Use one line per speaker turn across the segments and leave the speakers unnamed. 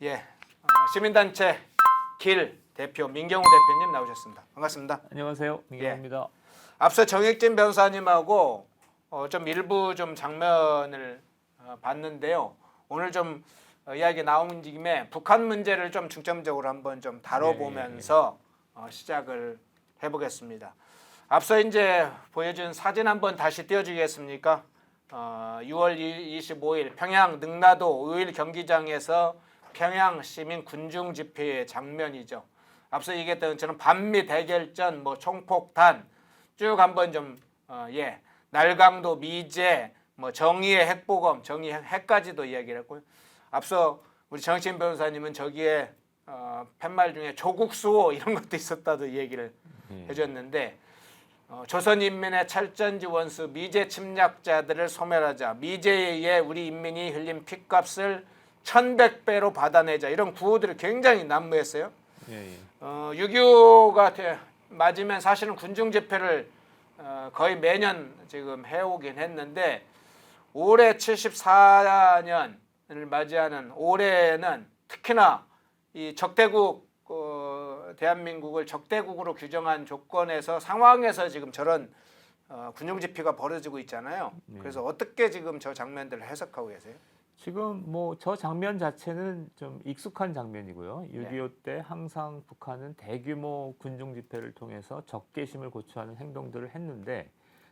예, 시민단체 길 대표 민경우 대표님 나오셨습니다. 반갑습니다.
안녕하세요. 민경우입니다.
앞서 정익진 변호사님하고 좀 일부 좀 장면을 봤는데요. 오늘 좀 이야기 나온 김에 북한 문제를 좀 중점적으로 한번 좀 다뤄보면서 시작을 해보겠습니다. 앞서 이제 보여준 사진 한번 다시 띄워주겠습니까? 6월 25일 평양 능라도 5일 경기장에서 평양 시민 군중 집회의 장면이죠. 앞서 얘기했던 저는 반미 대결전, 뭐 총폭탄 쭉 한번 좀 날강도 미제, 뭐 정의의 핵보검, 정의의 핵까지도 이야기를 했고요. 앞서 우리 정신 변호사님은 저기에 팻말 중에 조국 수호 이런 것도 있었다도 얘기를 해줬는데 조선인민의 찰전지 원수 미제 침략자들을 소멸하자, 미제에 의해 우리 인민이 흘린 피값을 1100배로 받아내자, 이런 구호들이 굉장히 난무했어요. 6.25가 맞으면 사실은 군중 집회를 거의 매년 지금 해오긴 했는데 올해 74년을 맞이하는 올해는 특히나 이 적대국 대한민국을 적대국으로 규정한 조건에서 상황에서 지금 저런 군중 집회가 벌어지고 있잖아요. 그래서 어떻게 지금 저 장면들을 해석하고 계세요?
지금 뭐 저 장면 자체는 좀 익숙한 장면이고요. 6.25 때 항상 북한은 대규모 군중 집회를 통해서 적개심을 고취하는 행동들을 했는데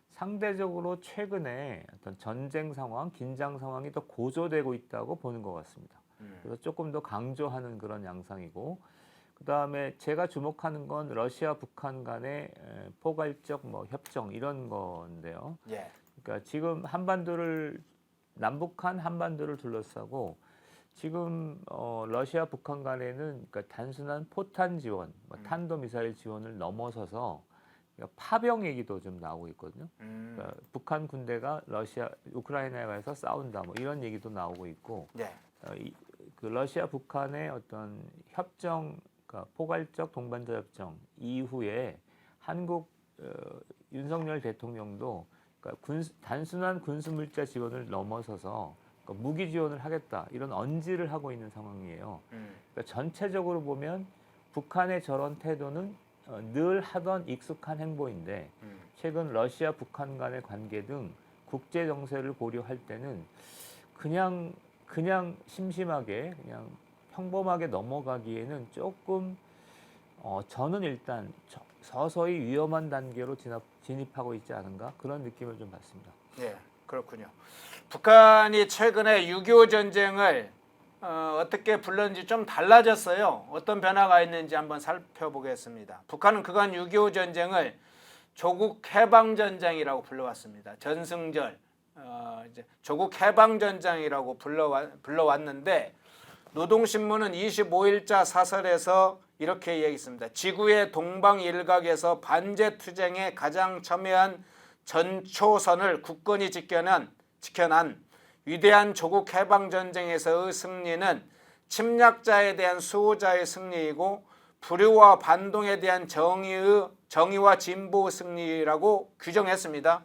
상대적으로 최근에 어떤 전쟁 상황, 긴장 상황이 더 고조되고 있다고 보는 것 같습니다. 그래서 조금 더 강조하는 그런 양상이고, 그 다음에 제가 주목하는 건 러시아 북한 간의 포괄적 뭐 협정 이런 건데요. 그러니까 지금 남북한 한반도를 둘러싸고 지금 러시아 북한 간에는 그러니까 단순한 포탄 지원, 탄도미사일 지원을 넘어서서 그러니까 파병 얘기도 좀 나오고 있거든요. 그러니까 북한 군대가 우크라이나에 가서 싸운다, 뭐 이런 얘기도 나오고 있고, 그 러시아 북한의 어떤 협정, 그러니까 포괄적 동반자 협정 이후에 한국 윤석열 대통령도 그러니까 단순한 군수 물자 지원을 넘어서서 그러니까 무기 지원을 하겠다, 이런 언지를 하고 있는 상황이에요. 그러니까 전체적으로 보면 북한의 저런 태도는 늘 하던 익숙한 행보인데 최근 러시아 북한 간의 관계 등 국제 정세를 고려할 때는 그냥 심심하게 그냥 평범하게 넘어가기에는 조금 저는 일단 서서히 위험한 단계로 진입하고 있지 않은가, 그런 느낌을 좀 받습니다.
네, 그렇군요. 북한이 최근에 6.25 전쟁을 어떻게 불렀는지 좀 달라졌어요. 어떤 변화가 있는지 한번 살펴보겠습니다. 북한은 그간 6.25 전쟁을 조국 해방전쟁이라고 불러왔습니다. 전승절, 이제 조국 해방전쟁이라고 불러왔는데 노동신문은 25일자 사설에서 이렇게 얘기했습니다. 지구의 동방일각에서 반제투쟁에 가장 첨예한 전초선을 굳건히 지켜난 위대한 조국 해방전쟁에서의 승리는 침략자에 대한 수호자의 승리이고 불효와 반동에 대한 정의와 진보의 승리라고 규정했습니다.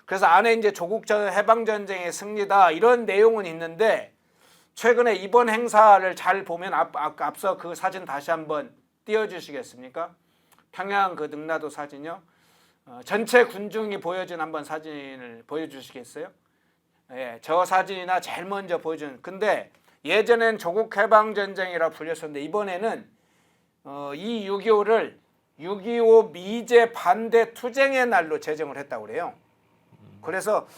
그래서 안에 이제 조국 해방전쟁의 승리다, 이런 내용은 있는데 최근에 이번 행사를 잘 보면 앞서 그 사진 다시 한번 띄워주시겠습니까? 평양 그 능라도 사진이요. 전체 군중이 보여준 한번 사진을 보여주시겠어요? 예, 저 사진이나 제일 먼저 보여준. 근데 예전엔 조국 해방전쟁이라 불렸었는데 이번에는 이 6.25를 6.25 미제 반대 투쟁의 날로 제정을 했다고 그래요. 그래서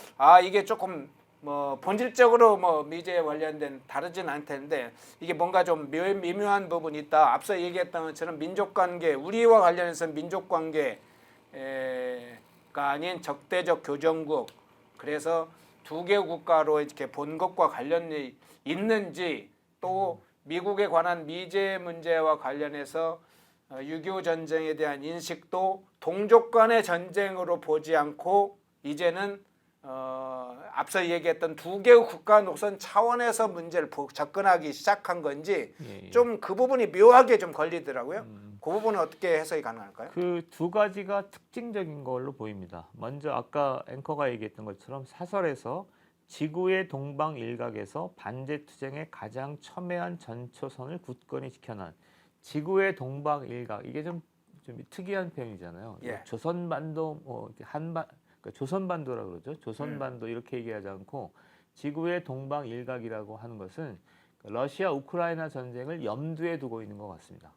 이게 조금 뭐 본질적으로 뭐 미제에 관련된 다르진 않텐데 이게 뭔가 좀 미묘한 부분이 있다. 앞서 얘기했던 것처럼 민족관계, 우리와 관련해서 민족관계가 아닌 적대적 교정국, 그래서 두 개 국가로 이렇게 본 것과 관련이 있는지, 또 미국에 관한 미제 문제와 관련해서 6.25 전쟁에 대한 인식도 동족 간의 전쟁으로 보지 않고 이제는 앞서 얘기했던 두 개의 국가 노선 차원에서 문제를 접근하기 시작한 건지 좀 그 부분이 묘하게 좀 걸리더라고요. 그 부분은 어떻게 해석이 가능할까요?
그 두 가지가 특징적인 걸로 보입니다. 먼저 아까 앵커가 얘기했던 것처럼 사설에서 지구의 동방 일각에서 반제 투쟁에 가장 첨예한 전초선을 굳건히 지켜난 지구의 동방 일각 이게 좀 특이한 표현이잖아요.
예.
조선반도 그러니까 조선반도라고 그러죠. 조선반도 이렇게 얘기하지 않고 지구의 동방 일각이라고 하는 것은 러시아 우크라이나 전쟁을 염두에 두고 있는 것 같습니다.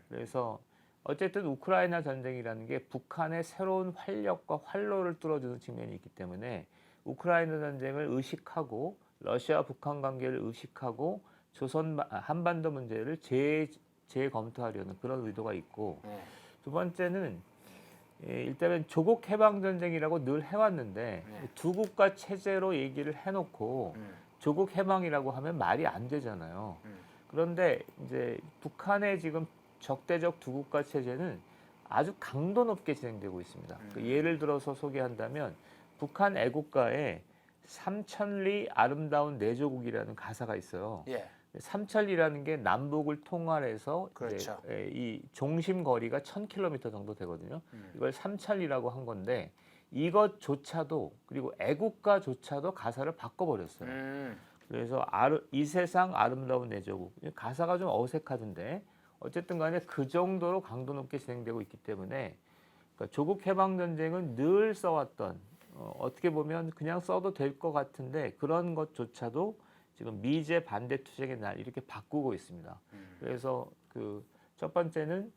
그래서 어쨌든 우크라이나 전쟁이라는 게 북한의 새로운 활력과 활로를 뚫어주는 측면이 있기 때문에 우크라이나 전쟁을 의식하고 러시아 북한 관계를 의식하고 한반도 문제를 재검토하려는 그런 의도가 있고 두 번째는 일단은 조국 해방 전쟁이라고 늘 해왔는데 두 국가 체제로 얘기를 해놓고 조국 해방이라고 하면 말이 안 되잖아요. 그런데 이제 북한의 지금 적대적 두 국가 체제는 아주 강도 높게 진행되고 있습니다. 예를 들어서 소개한다면 북한 애국가에 삼천리 아름다운 내조국이라는 가사가 있어요.
예.
삼천리라는 게 남북을 통할해서
그렇죠.
이 중심 거리가 1000km 정도 되거든요. 이걸 삼천리라고 한 건데 이것조차도 그리고 애국가조차도 가사를 바꿔버렸어요. 그래서 이 세상 아름다운 내조국 가사가 좀 어색하던데 어쨌든 간에 그 정도로 강도 높게 진행되고 있기 때문에 그러니까 조국 해방 전쟁은 늘 써왔던 어떻게 보면 그냥 써도 될 것 같은데 그런 것조차도 지금 미제 반대 투쟁의 날 이렇게 바꾸고 있습니다. 그래서 그 첫 번째는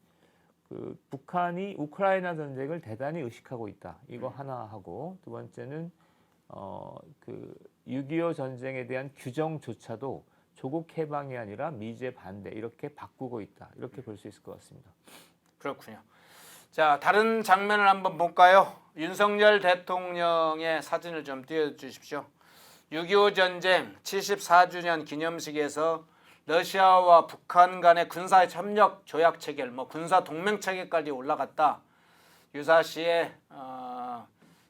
그 북한이 우크라이나 전쟁을 대단히 의식하고 있다. 이거 하나 하고 두 번째는 그 6.25 전쟁에 대한 규정조차도 조국 해방이 아니라 미제 반대 이렇게 바꾸고 있다. 이렇게 볼 수 있을 것 같습니다.
그렇군요. 자, 다른 장면을 한번 볼까요? 윤석열 대통령의 사진을 좀 띄워주십시오. 6.25 전쟁 74주년 기념식에서 러시아와 북한 간의 군사 협력 조약 체결, 군사 동맹 체결까지 올라갔다. 유사시에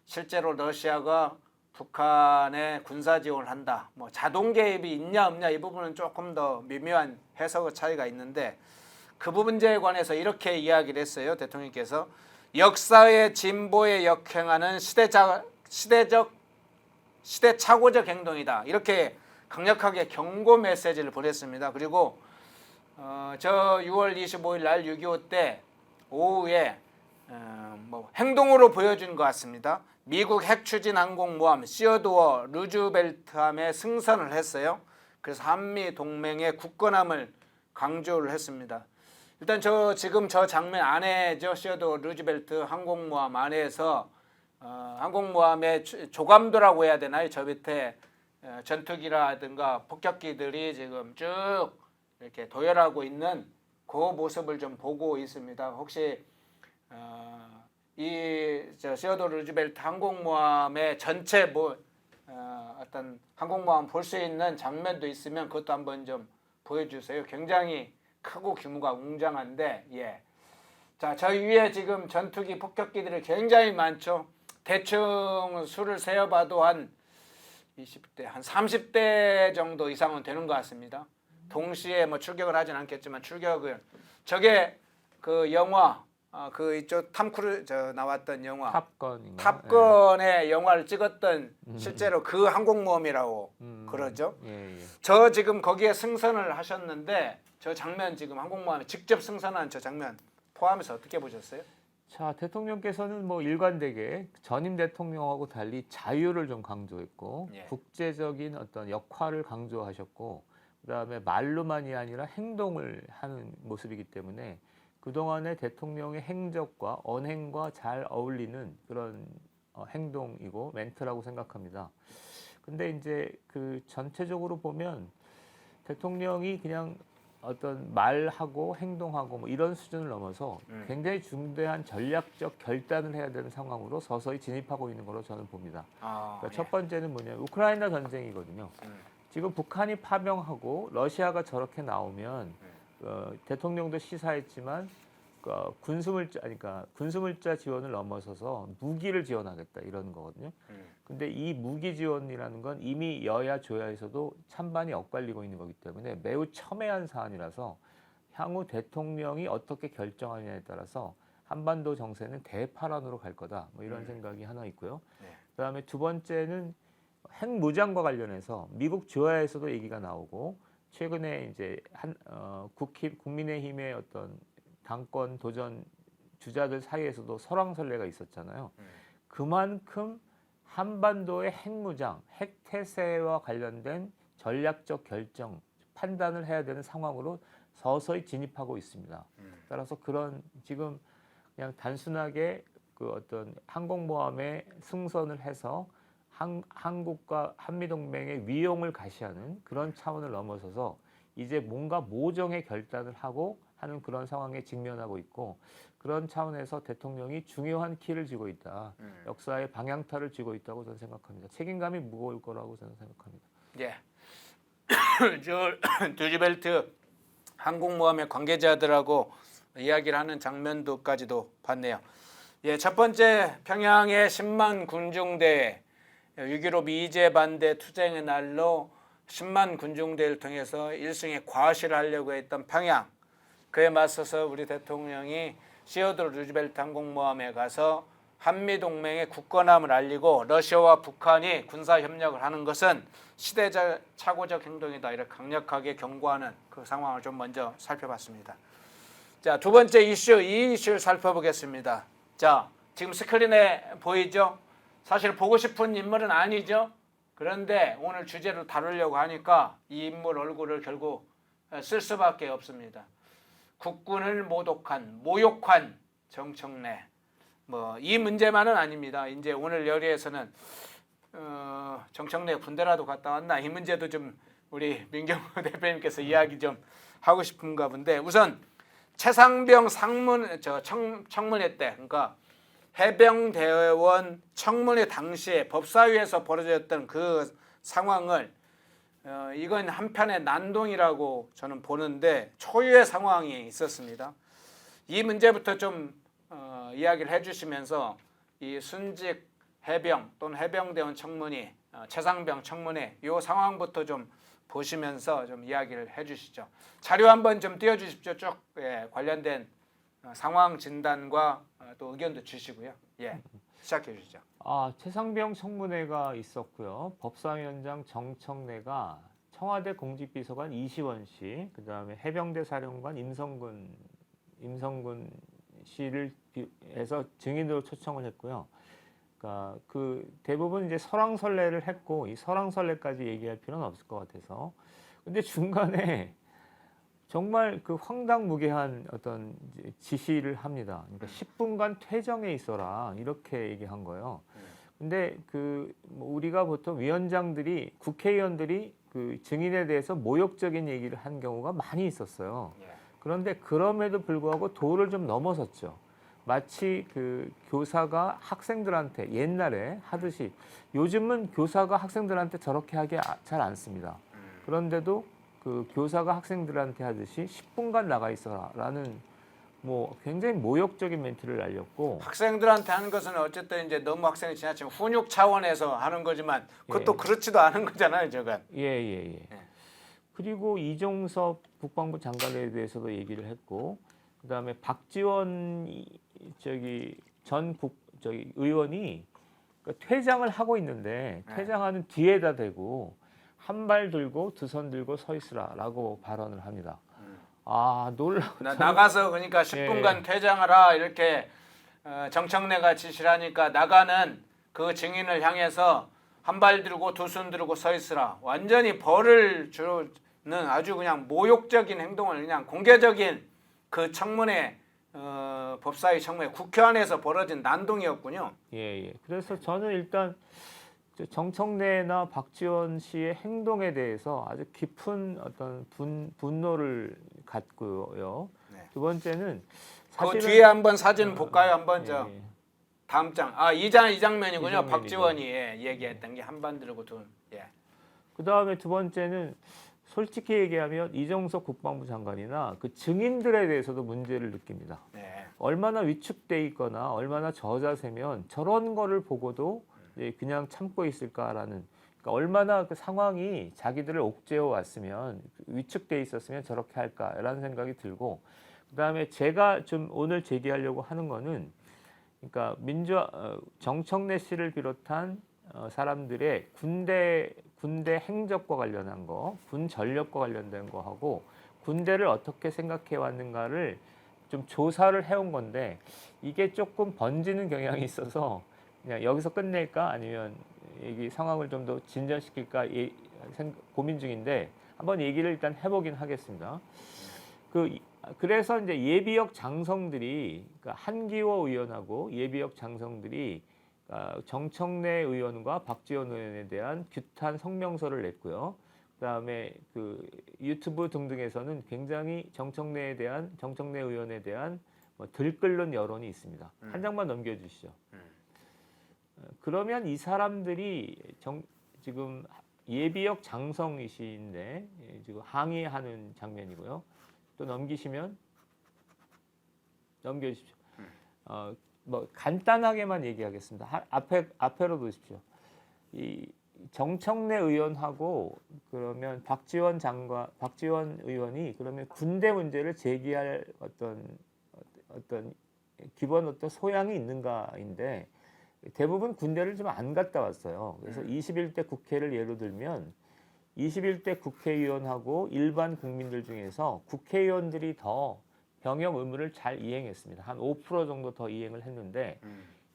실제로 러시아가 북한에 군사 지원을 한다. 자동 개입이 있냐 없냐 이 부분은 조금 더 미묘한 해석 차이가 있는데 그 문제에 관해서 이렇게 이야기를 했어요. 대통령께서 역사의 진보에 역행하는 시대착오적 행동이다. 이렇게 강력하게 경고 메시지를 보냈습니다. 그리고 저 6월 25일 날 6.25 때 오후에 행동으로 보여준 것 같습니다. 미국 핵추진 항공모함 시어도어 루즈벨트함에 승선을 했어요. 그래서 한미 동맹의 굳건함을 강조를 했습니다. 일단 지금 저 장면 안에죠. 시어도어 루즈벨트 항공모함 안에서 항공모함의 조감도라고 해야 되나요? 저 밑에 전투기라든가 폭격기들이 지금 쭉 이렇게 도열하고 있는 그 모습을 좀 보고 있습니다. 혹시 시어도어 루즈벨트 항공모함의 전체 어떤 항공모함 볼 수 있는 장면도 있으면 그것도 한번 좀 보여주세요. 굉장히 크고 규모가 웅장한데, 예. 자, 저 위에 지금 전투기, 폭격기들이 굉장히 많죠. 대충 수를 세어봐도 한 20대, 한 30대 정도 이상은 되는 것 같습니다. 동시에 출격을 하진 않겠지만 저게 그 영화 이쪽 탐 크루즈 나왔던 영화
탑건인가?
탑건의 영화를 찍었던 실제로 그 항공모함이라고 그러죠.
예.
저 지금 거기에 승선을 하셨는데 저 장면 지금 항공모함에 직접 승선한 저 장면 포함해서 어떻게 보셨어요?
자, 대통령께서는 일관되게 전임 대통령하고 달리 자유를 좀 강조했고
예.
국제적인 어떤 역할을 강조하셨고 그다음에 말로만이 아니라 행동을 하는 모습이기 때문에 그동안의 대통령의 행적과 언행과 잘 어울리는 그런 행동이고 멘트라고 생각합니다. 근데 이제 그 전체적으로 보면 대통령이 그냥 어떤 말하고 행동하고 이런 수준을 넘어서 굉장히 중대한 전략적 결단을 해야 되는 상황으로 서서히 진입하고 있는 걸로 저는 봅니다. 그러니까 첫 번째는 뭐냐면 우크라이나 전쟁이거든요. 지금 북한이 파병하고 러시아가 저렇게 나오면 대통령도 시사했지만 군수물자 지원을 넘어서서 무기를 지원하겠다 이런 거거든요. 근데 이 무기 지원이라는 건 이미 여야 조야에서도 찬반이 엇갈리고 있는 거기 때문에 매우 첨예한 사안이라서 향후 대통령이 어떻게 결정하느냐에 따라서 한반도 정세는 대파란으로 갈 거다. 이런 생각이 하나 있고요.
네.
그다음에 두 번째는 핵무장과 관련해서 미국 주하에서도 얘기가 나오고 최근에 이제 국민의힘의 어떤 당권 도전 주자들 사이에서도 설왕설래가 있었잖아요. 그만큼 한반도의 핵무장, 핵태세와 관련된 전략적 결정, 판단을 해야 되는 상황으로 서서히 진입하고 있습니다. 따라서 그런 지금 그냥 단순하게 그 어떤 항공모함에 승선을 해서 한국과 한미동맹의 위용을 가시하는 그런 차원을 넘어서서 이제 뭔가 모종의 결단을 하고 하는 그런 상황에 직면하고 있고 그런 차원에서 대통령이 중요한 키를 쥐고 있다. 역사의 방향타를 쥐고 있다고 저는 생각합니다. 책임감이 무거울 거라고 저는 생각합니다.
예. 저 루즈벨트 항공모함의 관계자들하고 이야기를 하는 장면도까지도 봤네요. 예, 첫 번째 평양의 10만 군중대회 6.15 미제 반대 투쟁의 날로 10만 군중대회를 통해서 일승의 과시를 하려고 했던 평양. 그에 맞서서 우리 대통령이 시어도르 루즈벨트 항공모함에 가서 한미동맹의 굳건함을 알리고 러시아와 북한이 군사협력을 하는 것은 시대적 착오적 행동이다. 이렇게 강력하게 경고하는 그 상황을 좀 먼저 살펴봤습니다. 자, 두 번째 이슈, 이 이슈를 살펴보겠습니다. 자, 지금 스크린에 보이죠? 사실 보고 싶은 인물은 아니죠. 그런데 오늘 주제로 다루려고 하니까 이 인물 얼굴을 결국 쓸 수밖에 없습니다. 국군을 모욕한 정청래. 뭐 이 문제만은 아닙니다. 이제 오늘 여기에서는 정청래 군대라도 갔다 왔나 이 문제도 좀 우리 민경호 대표님께서 이야기 좀 하고 싶은가 본데 우선 최상병 청문회 때 그러니까 해병대원 청문회 당시에 법사위에서 벌어졌던 그 상황을 이건 한편의 난동이라고 저는 보는데 초유의 상황이 있었습니다. 이 문제부터 좀 이야기를 해주시면서 이 순직 해병 또는 해병대원 청문회, 최상병 청문회 이 상황부터 좀 보시면서 좀 이야기를 해주시죠. 자료 한번 좀 띄워주십시오. 쭉 관련된 상황 진단과 또 의견도 주시고요. 예, 시작해 주시죠.
최상병 청문회가 있었고요. 법사위원장 정청래가 청와대 공직비서관 이시원 씨, 그 다음에 해병대 사령관 임성근 씨를 해서 증인으로 초청을 했고요. 그러니까 그 대부분 이제 설왕설래를 했고 이 설왕설래까지 얘기할 필요는 없을 것 같아서. 근데 중간에 정말 그 황당무계한 어떤 지시를 합니다. 그러니까 10분간 퇴정해 있어라 이렇게 얘기한 거예요. 근데 뭐 우리가 보통 위원장들이 국회의원들이 그 증인에 대해서 모욕적인 얘기를 한 경우가 많이 있었어요. 그런데 그럼에도 불구하고 도를 좀 넘어섰죠. 마치 그 교사가 학생들한테 옛날에 하듯이 요즘은 교사가 학생들한테 저렇게 하기 잘 않습니다. 그런데도 그 교사가 학생들한테 하듯이 10분간 나가 있어라라는 뭐 굉장히 모욕적인 멘트를 날렸고
학생들한테 하는 것은 어쨌든 이제 너무 학생이 지나치면 훈육 차원에서 하는 거지만 그것도 그렇지도 않은 거잖아요, 저건.
예. 그리고 이종섭 국방부 장관에 대해서도 얘기를 했고 그다음에 박지원 전 의원이 그러니까 퇴장을 하고 있는데 퇴장하는 뒤에다 대고 한 발 들고 두 손 들고 서 있으라라고 발언을 합니다.
나가서 그러니까 10분간 퇴장하라 이렇게 정청래가 지시를 하니까 나가는 그 증인을 향해서 한 발 들고 두 손 들고 서 있으라. 완전히 벌을 주는 아주 그냥 모욕적인 행동을 그냥 공개적인 그 청문회 법사위 청문회 국회 안에서 벌어진 난동이었군요.
예. 그래서 저는 일단 정청래나 박지원 씨의 행동에 대해서 아주 깊은 어떤 분노를 갖고요. 두 번째는
그 뒤에 한번 사진 볼까요? 한번 다음 장. 이 장면이군요. 박지원이 얘기했던 게 한 반 들고 둔.
그 다음에 두 번째는 솔직히 얘기하면 이종석 국방부 장관이나 그 증인들에 대해서도 문제를 느낍니다. 얼마나 위축돼 있거나 얼마나 저자세면 저런 거를 보고도 그냥 참고 있을까라는, 그러니까 얼마나 그 상황이 자기들을 옥죄어 왔으면 위축돼 있었으면 저렇게 할까라는 생각이 들고, 그다음에 제가 좀 오늘 제기하려고 하는 거는, 그러니까 정청래 씨를 비롯한 사람들의 군대 행적과 관련한 거, 군 전력과 관련된 거 하고 군대를 어떻게 생각해 왔는가를 좀 조사를 해온 건데 이게 조금 번지는 경향이 있어서 그냥 여기서 끝낼까 아니면 이 상황을 좀 더 진전시킬까 고민 중인데 한번 얘기를 일단 해보긴 하겠습니다. 그래서 이제 예비역 장성들이 그러니까 한기호 의원하고 예비역 장성들이 정청래 의원과 박지원 의원에 대한 규탄 성명서를 냈고요. 그다음에 그 유튜브 등등에서는 굉장히 정청래 의원에 대한 뭐 들끓는 여론이 있습니다. 한 장만 넘겨주시죠. 그러면 이 사람들이 지금 예비역 장성이신데 지금 항의하는 장면이고요. 또 넘겨주십시오. 뭐 간단하게만 얘기하겠습니다. 앞에로 보십시오. 이 정청래 의원하고 그러면 박지원 의원이 그러면 군대 문제를 제기할 어떤 기본 어떤 소양이 있는가인데 대부분 군대를 좀 안 갔다 왔어요. 그래서 21대 국회를 예로 들면 21대 국회의원하고 일반 국민들 중에서 국회의원들이 더 병역 의무를 잘 이행했습니다. 한 5% 정도 더 이행을 했는데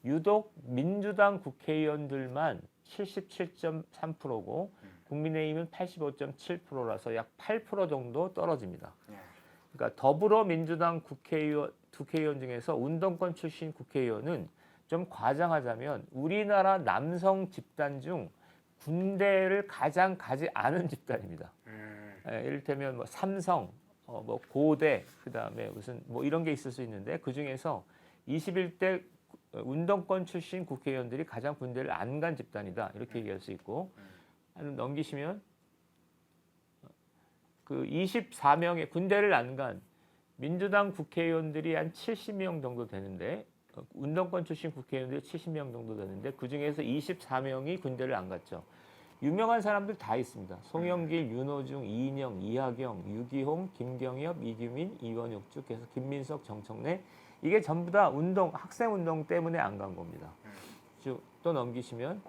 유독 민주당 국회의원들만 77.3%고 국민의힘은 85.7%라서 약 8% 정도 떨어집니다. 그러니까 더불어민주당 국회의원 중에서 운동권 출신 국회의원은 좀 과장하자면 우리나라 남성 집단 중 군대를 가장 가지 않은 집단입니다. 이를테면 뭐 삼성, 뭐 고대, 그다음에 무슨 뭐 이런 게 있을 수 있는데 그 중에서 21대 운동권 출신 국회의원들이 가장 군대를 안 간 집단이다 이렇게 얘기할 수 있고 넘기시면 그 24명의 군대를 안 간 민주당 국회의원들이 한 70명 정도 되는데 운동권 출신 국회의원들이 70명 정도 되는데 그 중에서 24명이 군대를 안 갔죠. 유명한 사람들 다 있습니다. 송영길, 윤호중, 이인영, 이하경, 유기홍, 김경엽, 이규민, 이원육 쭉 해서 김민석, 정청래 이게 전부 다 학생 운동 때문에 안 간 겁니다. 또 넘기시면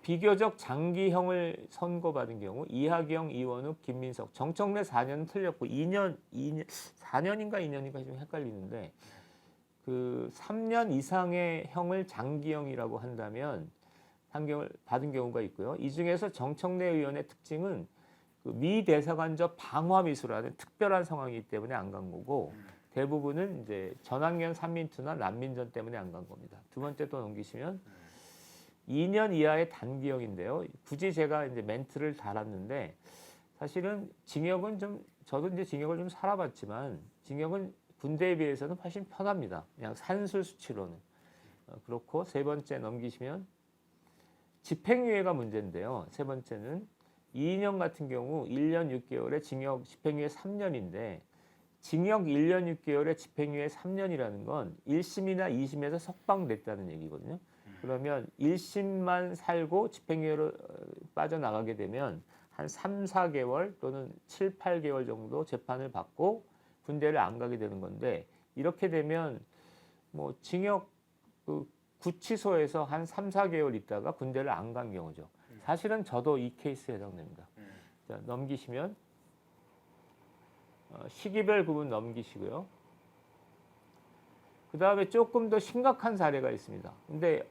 비교적 장기형을 선고받은 경우 이하경, 이원욱, 김민석, 정청래 4년은 틀렸고 4년인가 2년인가 좀 헷갈리는데 그 3년 이상의 형을 장기형이라고 한다면 판결을 받은 경우가 있고요. 이 중에서 정청래 의원의 특징은 그 미대사관적 방화미수라는 특별한 상황이기 때문에 안 간 거고 대부분은 이제 전학년 삼민투나 난민전 때문에 안 간 겁니다. 두 번째 또 넘기시면 2년 이하의 단기형인데요. 굳이 제가 이제 멘트를 달았는데 사실은 징역은 저도 이제 징역을 좀 살아봤지만 징역은 군대에 비해서는 훨씬 편합니다. 그냥 산술 수치로는. 그렇고 세 번째 넘기시면 집행유예가 문제인데요. 세 번째는 2년 같은 경우 1년 6개월에 징역 집행유예 3년인데 징역 1년 6개월에 집행유예 3년이라는 건 1심이나 2심에서 석방됐다는 얘기거든요. 그러면 1심만 살고 집행유예로 빠져나가게 되면 한 3, 4개월 또는 7, 8개월 정도 재판을 받고 군대를 안 가게 되는 건데 이렇게 되면 뭐 징역 구치소에서 한 3, 4개월 있다가 군대를 안 간 경우죠. 사실은 저도 이 케이스에 해당됩니다. 자, 넘기시면 시기별 구분 넘기시고요. 그 다음에 조금 더 심각한 사례가 있습니다. 근데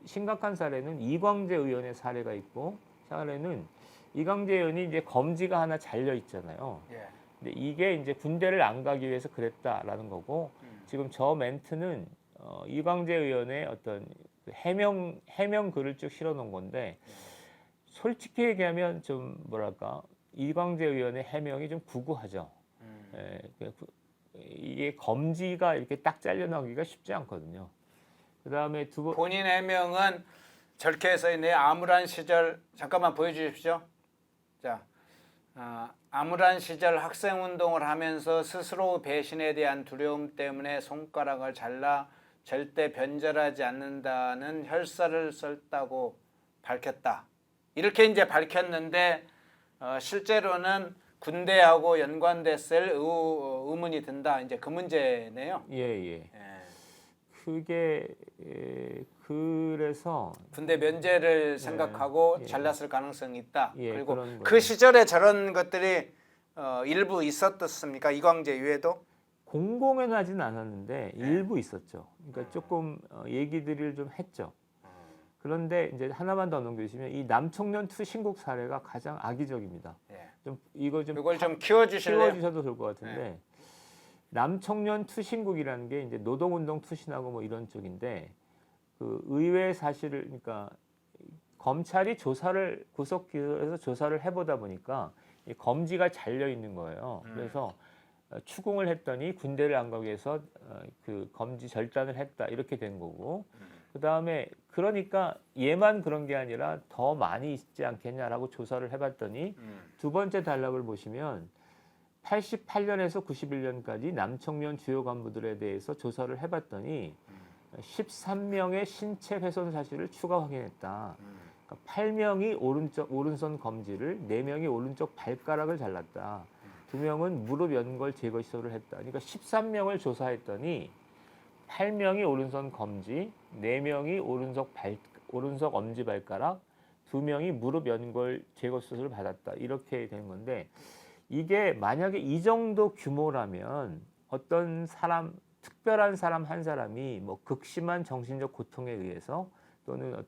심각한 사례는 이광재 의원의 사례가 있고 사례는 이광재 의원이 이제 검지가 하나 잘려 있잖아요.
예.
근데 이게 이제 군대를 안 가기 위해서 그랬다라는 거고 지금 저 멘트는 이광재 의원의 어떤 해명 글을 쭉 실어 놓은 건데 솔직히 얘기하면 좀 뭐랄까 이광재 의원의 해명이 좀 구구하죠. 이게 검지가 이렇게 딱 잘려 나오기가 쉽지 않거든요. 그다음에
본인 해명은 저렇게 써 있네요. 암울한 시절 잠깐만 보여주십시오. 자, 암울한 시절 학생 운동을 하면서 스스로 배신에 대한 두려움 때문에 손가락을 잘라 절대 변절하지 않는다는 혈서를 썼다고 밝혔다. 이렇게 이제 밝혔는데 실제로는 군대하고 연관됐을 의문이 든다. 이제 그 문제네요.
예. 그게 그래서
군대 면제를 생각하고
예.
잘랐을 가능성이 있다.
예,
그리고
그런
그
거예요.
시절에 저런 것들이 일부 있었습니까? 이광재 이외에도?
공공연하지는 하진 않았는데
네.
일부 있었죠. 그러니까 조금 얘기들을 좀 했죠. 그런데 이제 하나만 더 넘겨주시면 이 남청년 투신국 사례가 가장 악의적입니다.
예.
좀 이걸 좀
이걸 좀 키워주실래요?
키워주셔도 좋을 것 같은데 남청년 투신국이라는 게 이제 노동운동 투신하고 뭐 이런 쪽인데 그 의외의 사실을 그러니까 검찰이 조사를 구속기소해서 조사를 해보다 보니까 이 검지가 잘려 있는 거예요. 그래서 추궁을 했더니 군대를 안 가기 위해서 그 검지 절단을 했다 이렇게 된 거고 그 다음에 그러니까 얘만 그런 게 아니라 더 많이 있지 않겠냐라고 조사를 해봤더니 두 번째 단락을 보시면 88년에서 91년까지 남청년 주요 간부들에 대해서 조사를 해봤더니 13명의 신체 훼손 사실을 추가 확인했다. 그러니까 8명이 오른손 검지를, 4명이 오른쪽 발가락을 잘랐다. 2명은 무릎 연골 제거 시술을 했다. 그러니까 13명을 조사했더니 8명이 오른손 검지, 4명이 오른쪽 엄지 발가락, 2명이 무릎 연골 제거 수술을 받았다. 이렇게 된 건데 이게 만약에 이 정도 규모라면 어떤 사람, 특별한 사람 한 사람이 뭐 극심한 정신적 고통에 의해서 또는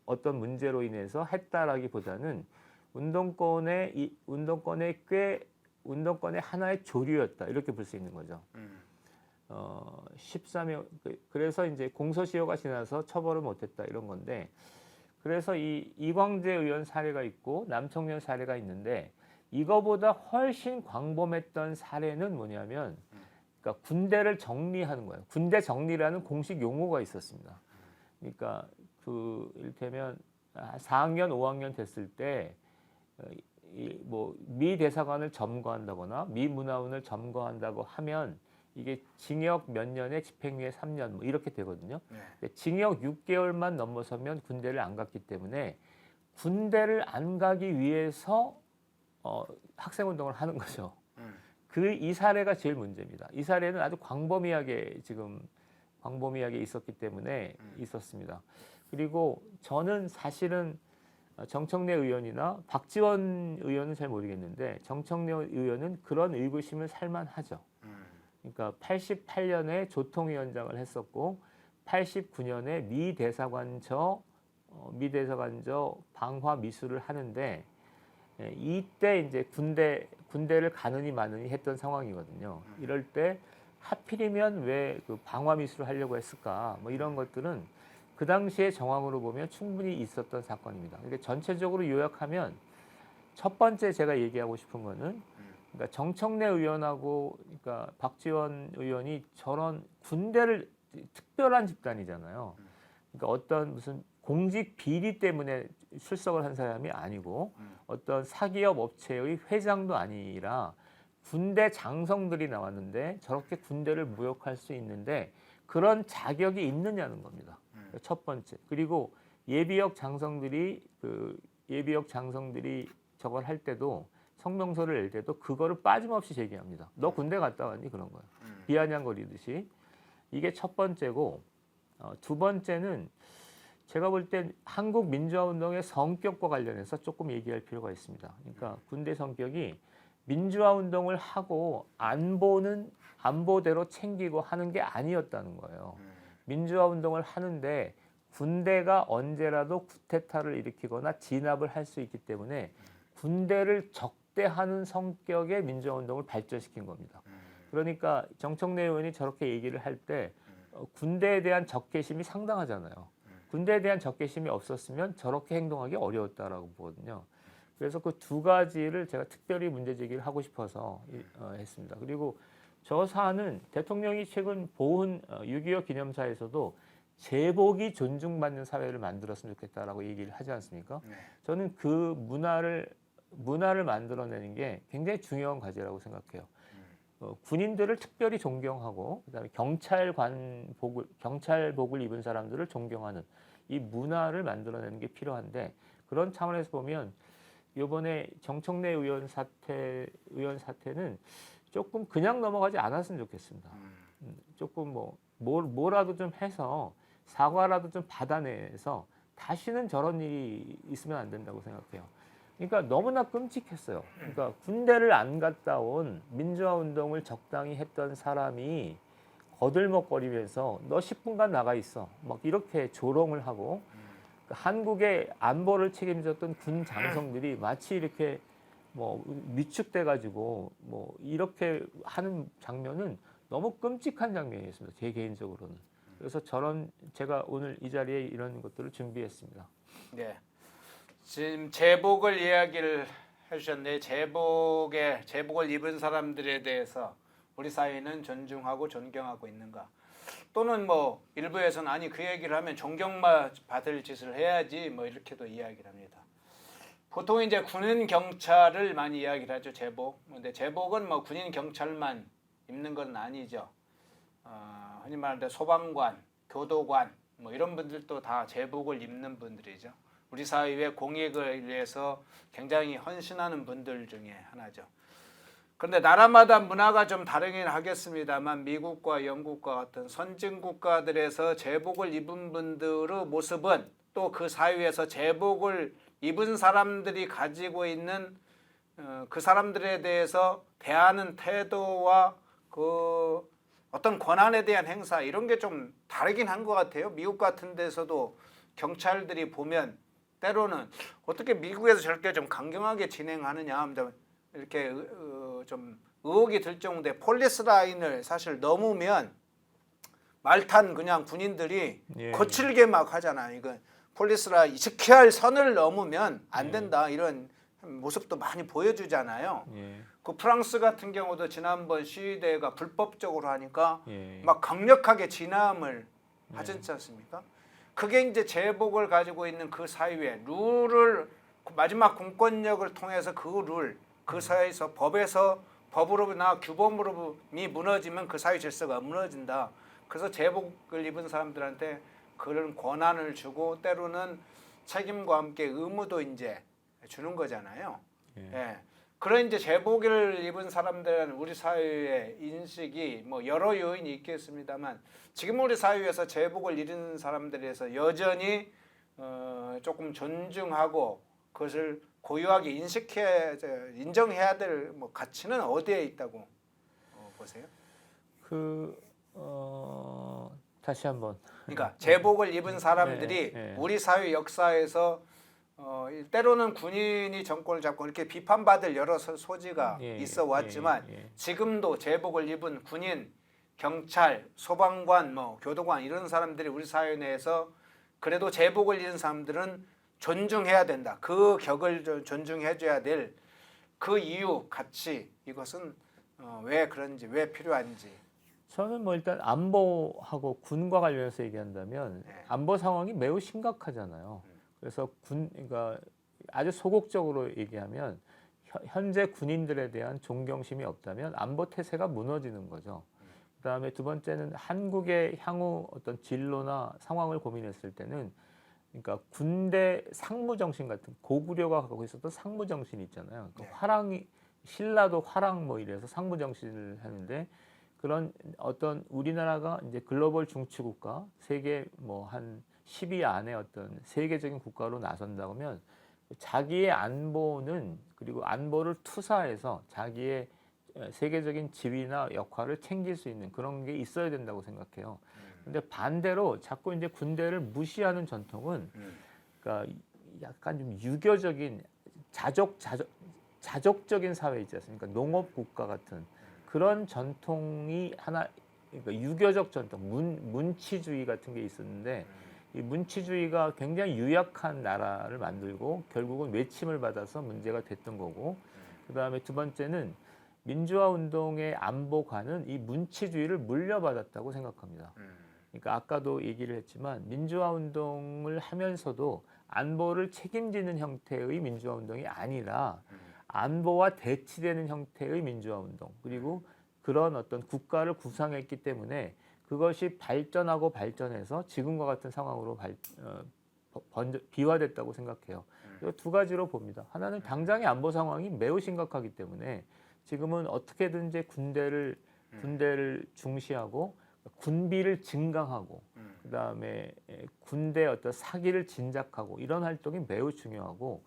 어떤 문제로 인해서 했다라기보다는 운동권의 하나의 조류였다 이렇게 볼 수 있는 거죠. 13명 그래서 이제 공소시효가 지나서 처벌을 못했다 이런 건데 그래서 이 이광재 의원 사례가 있고 남청년 사례가 있는데 이거보다 훨씬 광범했던 사례는 뭐냐면 그러니까 군대를 정리하는 거예요. 군대 정리라는 공식 용어가 있었습니다. 그러니까 그 이를테면 4학년, 5학년 됐을 때 미 대사관을 점거한다거나 미 문화원을 점거한다고 하면 이게 징역 몇 년에 집행유예 3년 뭐 이렇게 되거든요. 네. 징역 6개월만 넘어서면 군대를 안 갔기 때문에 군대를 안 가기 위해서 학생운동을 하는 거죠. 이 사례가 제일 문제입니다. 이 사례는 아주 광범위하게 있었기 때문에 있었습니다. 그리고 저는 사실은 정청래 의원이나 박지원 의원은 잘 모르겠는데 정청래 의원은 그런 의구심을 살만하죠. 그러니까 88년에 조통위원장을 했었고 89년에 미 대사관저 방화 미수를 하는데 이때 이제 군대를 가느니 마느니 했던 상황이거든요. 이럴 때 하필이면 왜 그 방화 미수를 하려고 했을까? 뭐 이런 것들은 그 당시의 정황으로 보면 충분히 있었던 사건입니다. 그러니까 전체적으로 요약하면 첫 번째 제가 얘기하고 싶은 거는 그러니까 정청래 의원하고 그러니까 박지원 의원이 저런 군대를 특별한 집단이잖아요. 그러니까 어떤 무슨 공직 비리 때문에 출석을 한 사람이 아니고 어떤 사기업 업체의 회장도 아니라 군대 장성들이 나왔는데 저렇게 군대를 무역할 수 있는데 그런 자격이 있느냐는 겁니다. 첫 번째. 그리고 예비역 장성들이 저걸 할 때도 성명서를 낼 때도 그거를 빠짐없이 제기합니다. 너 군대 갔다 왔니? 그런 거예요. 비아냥거리듯이. 이게 첫 번째고 두 번째는 제가 볼 땐 한국 민주화운동의 성격과 관련해서 조금 얘기할 필요가 있습니다. 그러니까 군대 성격이 민주화운동을 하고 안보대로 챙기고 하는 게 아니었다는 거예요. 민주화운동을 하는데 군대가 언제라도 쿠데타를 일으키거나 진압을 할 수 있기 때문에 군대를 적대하는 성격의 민주화운동을 발전시킨 겁니다. 그러니까 정청래 의원이 저렇게 얘기를 할 때 군대에 대한 적개심이 상당하잖아요. 군대에 대한 적개심이 없었으면 저렇게 행동하기 어려웠다라고 보거든요. 그래서 그 두 가지를 제가 특별히 문제제기를 하고 싶어서 했습니다. 그리고 저 사안은 대통령이 최근 보훈 6.25 기념사에서도 제복이 존중받는 사회를 만들었으면 좋겠다라고 얘기를 하지 않습니까? 네. 저는 그 문화를 만들어내는 게 굉장히 중요한 과제라고 생각해요. 군인들을 특별히 존경하고 그다음에 경찰복을 입은 사람들을 존경하는 이 문화를 만들어내는 게 필요한데 그런 차원에서 보면 이번에 정청래 의원 사태는 조금 그냥 넘어가지 않았으면 좋겠습니다. 조금 뭐라도 좀 해서 사과라도 좀 받아내서 다시는 저런 일이 있으면 안 된다고 생각해요. 그러니까 너무나 끔찍했어요. 그러니까 군대를 안 갔다 온 민주화 운동을 적당히 했던 사람이 거들먹거리면서 너 10분간 나가 있어. 막 이렇게 조롱을 하고 한국의 안보를 책임졌던 군 장성들이 마치 이렇게 위축돼 가지고 이렇게 하는 장면은 너무 끔찍한 장면이었습니다. 제 개인적으로는. 그래서 제가 오늘 이 자리에 이런 것들을 준비했습니다.
네. 지금 제복을 이야기를 해주셨네. 제복을 입은 사람들에 대해서 우리 사회는 존중하고 존경하고 있는가? 또는 일부에서는 아니 그 얘기를 하면 존경만 받을 짓을 해야지 이렇게도 이야기를 합니다. 보통 이제 군인 경찰을 많이 이야기를 하죠. 제복. 근데 제복은 군인 경찰만 입는 건 아니죠. 흔히 말하는 소방관, 교도관 이런 분들도 다 제복을 입는 분들이죠. 우리 사회의 공익을 위해서 굉장히 헌신하는 분들 중에 하나죠. 그런데 나라마다 문화가 좀 다르긴 하겠습니다만 미국과 영국과 같은 선진 국가들에서 제복을 입은 분들의 모습은 또 그 사회에서 제복을 입은 사람들이 가지고 있는 그 사람들에 대해서 대하는 태도와 그 어떤 권한에 대한 행사 이런 게 좀 다르긴 한 것 같아요. 미국 같은 데서도 경찰들이 보면 때로는 어떻게 미국에서 저렇게 좀 강경하게 진행하느냐 이렇게 좀 의혹이 들 정도의 폴리스 라인을 사실 넘으면 말탄 그냥 군인들이 거칠게 막 하잖아요. 이거 폴리스 라인 지켜야 할 선을 넘으면 안 된다 이런 모습도 많이 보여주잖아요. 그 프랑스 같은 경우도 지난번 시위대가 불법적으로 하니까 막 강력하게 진압을 하지 않습니까? 그게 이제 제복을 가지고 있는 그 사회의 룰을 마지막 공권력을 통해서 그 사회에서 법으로나 규범으로이 무너지면 그 사회 질서가 무너진다. 그래서 제복을 입은 사람들한테 그런 권한을 주고 때로는 책임과 함께 의무도 이제 주는 거잖아요. 예. 그런 이제 제복을 입은 사람들은 우리 사회의 인식이 여러 요인이 있겠습니다만 지금 우리 사회에서 제복을 입은 사람들에서 여전히 조금 존중하고 그것을 고유하게 인정해야 될 가치는 어디에 있다고 보세요?
다시 한번.
그러니까 제복을 입은 사람들이 우리 사회 역사에서 때로는 군인이 정권을 잡고 이렇게 비판받을 여러 소지가 있어 왔지만 지금도 제복을 입은 군인, 경찰, 소방관, 교도관 이런 사람들이 우리 사회 내에서 그래도 제복을 입은 사람들은 존중해야 된다. 그 격을 존중해줘야 될 그 이유, 가치 이것은 왜 그런지, 왜 필요한지.
저는 일단 안보하고 군과 관련해서 얘기한다면 안보 상황이 매우 심각하잖아요. 그래서 그러니까 아주 소극적으로 얘기하면 현재 군인들에 대한 존경심이 없다면 안보 태세가 무너지는 거죠. 그다음에 두 번째는 한국의 향후 어떤 진로나 상황을 고민했을 때는 그러니까 군대 상무 정신 같은 고구려가 갖고 있었던 상무 정신이 있잖아요. 화랑이 신라도 화랑 이래서 상무 정신을 하는데 그런 어떤 우리나라가 이제 글로벌 중추국가 세계 한 10위 안에 어떤 세계적인 국가로 나선다고 하면 자기의 안보는 그리고 안보를 투사해서 자기의 세계적인 지위나 역할을 챙길 수 있는 그런 게 있어야 된다고 생각해요. 근데 반대로 자꾸 이제 군대를 무시하는 전통은 그러니까 약간 좀 유교적인 자족적인 사회 있지 않습니까? 농업 국가 같은 그런 전통이 하나 그러니까 유교적 전통, 문치주의 같은 게 있었는데 이 문치주의가 굉장히 유약한 나라를 만들고 결국은 외침을 받아서 문제가 됐던 거고 그다음에 두 번째는 민주화 운동의 안보관은 이 문치주의를 물려받았다고 생각합니다. 그러니까 아까도 얘기를 했지만 민주화 운동을 하면서도 안보를 책임지는 형태의 민주화 운동이 아니라 안보와 대치되는 형태의 민주화 운동 그리고 그런 어떤 국가를 구상했기 때문에 그것이 발전하고 발전해서 지금과 같은 상황으로 비화됐다고 생각해요. 두 가지로 봅니다. 하나는 당장의 안보 상황이 매우 심각하기 때문에 지금은 어떻게든지 군대를 군대를 중시하고 군비를 증강하고 그다음에 군대 어떤 사기를 진작하고 이런 활동이 매우 중요하고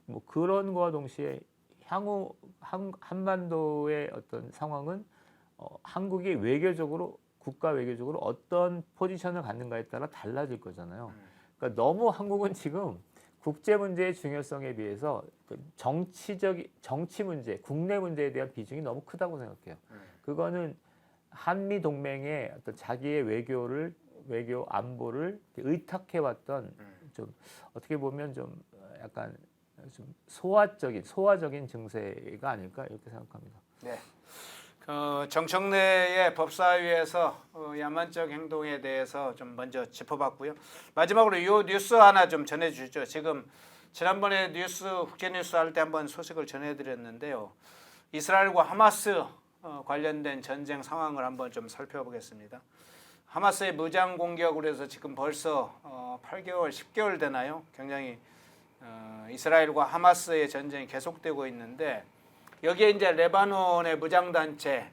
뭐 그런 거와 동시에 향후 한반도의 어떤 상황은 한국이 외교적으로 국가 외교적으로 어떤 포지션을 갖는가에 따라 달라질 거잖아요. 그러니까 너무 한국은 지금 국제 문제의 중요성에 비해서 정치 문제, 국내 문제에 대한 비중이 너무 크다고 생각해요. 그거는 한미 동맹의 어떤 자기의 외교 안보를 의탁해왔던 좀 어떻게 보면 좀 약간 좀 소화적인 증세가 아닐까 이렇게 생각합니다.
네. 정청래의 법사위에서 야만적 행동에 대해서 좀 먼저 짚어봤고요. 마지막으로 이 뉴스 하나 좀 전해주죠. 지금 지난번에 국제 뉴스 할 때 한번 소식을 전해드렸는데요. 이스라엘과 하마스 관련된 전쟁 상황을 한번 좀 살펴보겠습니다. 하마스의 무장 공격으로 해서 지금 벌써 8개월, 10개월 되나요? 굉장히 이스라엘과 하마스의 전쟁이 계속되고 있는데 여기에 이제 레바논의 무장단체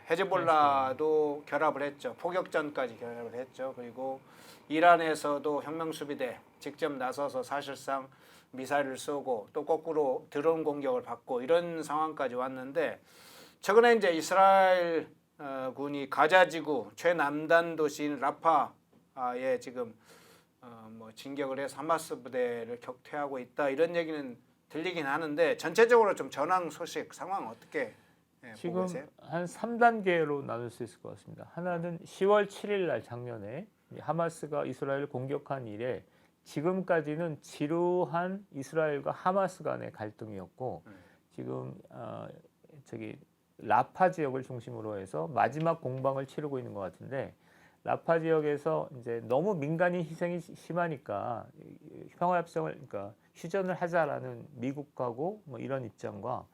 헤즈볼라도 결합을 했죠. 포격전까지 결합을 했죠. 그리고 이란에서도 혁명수비대 직접 나서서 사실상 미사일을 쏘고 또 거꾸로 드론 공격을 받고 이런 상황까지 왔는데 최근에 이제 이스라엘 군이 가자지구 최남단 도시인 라파에 지금 뭐 진격을 해서 하마스 부대를 격퇴하고 있다 이런 얘기는 들리긴 하는데 전체적으로 좀 전황 소식 상황 어떻게 보고
지금
계세요?
한 3단계로 나눌 수 있을 것 같습니다. 하나는 10월 7일 날 작년에 하마스가 이스라엘을 공격한 이래 지금까지는 지루한 이스라엘과 하마스 간의 갈등이었고 지금 라파 지역을 중심으로 해서 마지막 공방을 치르고 있는 것 같은데 라파 지역에서 이제 너무 민간인 희생이 심하니까 평화협정을 그러니까 휴전을 하자라는 미국하고 뭐 이런 입장과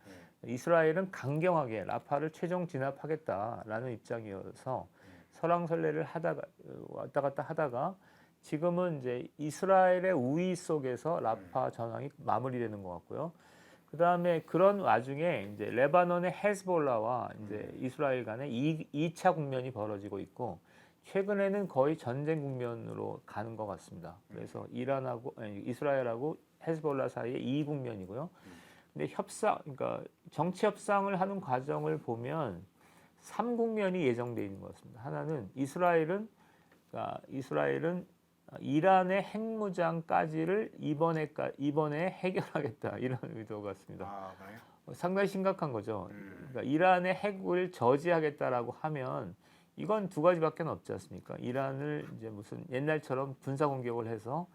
이스라엘은 강경하게 라파를 최종 진압하겠다라는 입장이어서 설왕설래를 하다가 왔다 갔다 하다가 지금은 이제 이스라엘의 우위 속에서 라파 전황이 마무리되는 것 같고요. 그 다음에 그런 와중에 이제 레바논의 헤즈볼라와 이제 이스라엘 간의 2차 국면이 벌어지고 있고 최근에는 거의 전쟁 국면으로 가는 것 같습니다. 그래서 이스라엘하고 헤즈볼라 사이의 2국면이고요. 근데 그러니까 정치 협상을 하는 과정을 보면 3국면이 예정돼 있는 것 같습니다. 하나는 이스라엘은 이란의 핵무장까지를 이번에 해결하겠다 이런 의도 같습니다.
아, 그래요?
상당히 심각한 거죠. 그러니까 이란의 핵을 저지하겠다라고 하면 이건 두 가지밖에 없지 않습니까? 이란을 이제 무슨 옛날처럼 군사 공격을 해서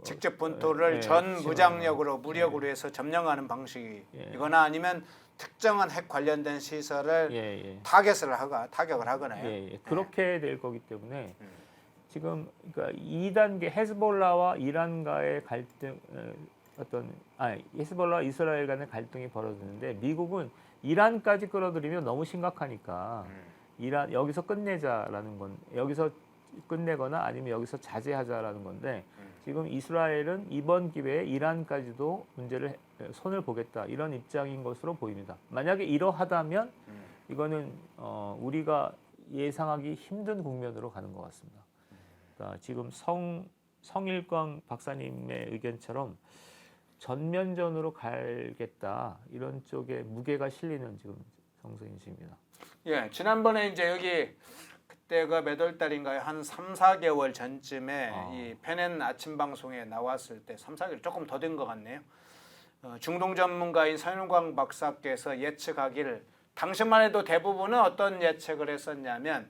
직접 본토를 전 무장력으로 무력으로 해서 점령하는 방식이거나 아니면 특정한 핵 관련된 시설을 타격을 하거나
그렇게 될 거기 때문에 지금 그러니까 2단계 헤즈볼라와 이란과의 갈등 헤즈볼라와 이스라엘 간의 갈등이 벌어지는데 미국은 이란까지 끌어들이면 너무 심각하니까 이란 여기서 끝내자라는 건 여기서 끝내거나 아니면 여기서 자제하자라는 건데 지금 이스라엘은 이번 기회에 이란까지도 문제를 손을 보겠다 이런 입장인 것으로 보입니다. 만약에 이러하다면 이거는 우리가 예상하기 힘든 국면으로 가는 것 같습니다. 그러니까 지금 성일광 박사님의 의견처럼 전면전으로 가겠다 이런 쪽에 무게가 실리는 지금 정세인식입니다.
예, 지난번에 이제 여기 그때가 몇 월 달인가요? 한 3, 4개월 전쯤에 이 페넨 아침 방송에 나왔을 때 3, 4개월 조금 더 된 것 같네요. 중동 전문가인 서윤광 박사께서 예측하기를 당시만 해도 대부분은 어떤 예측을 했었냐면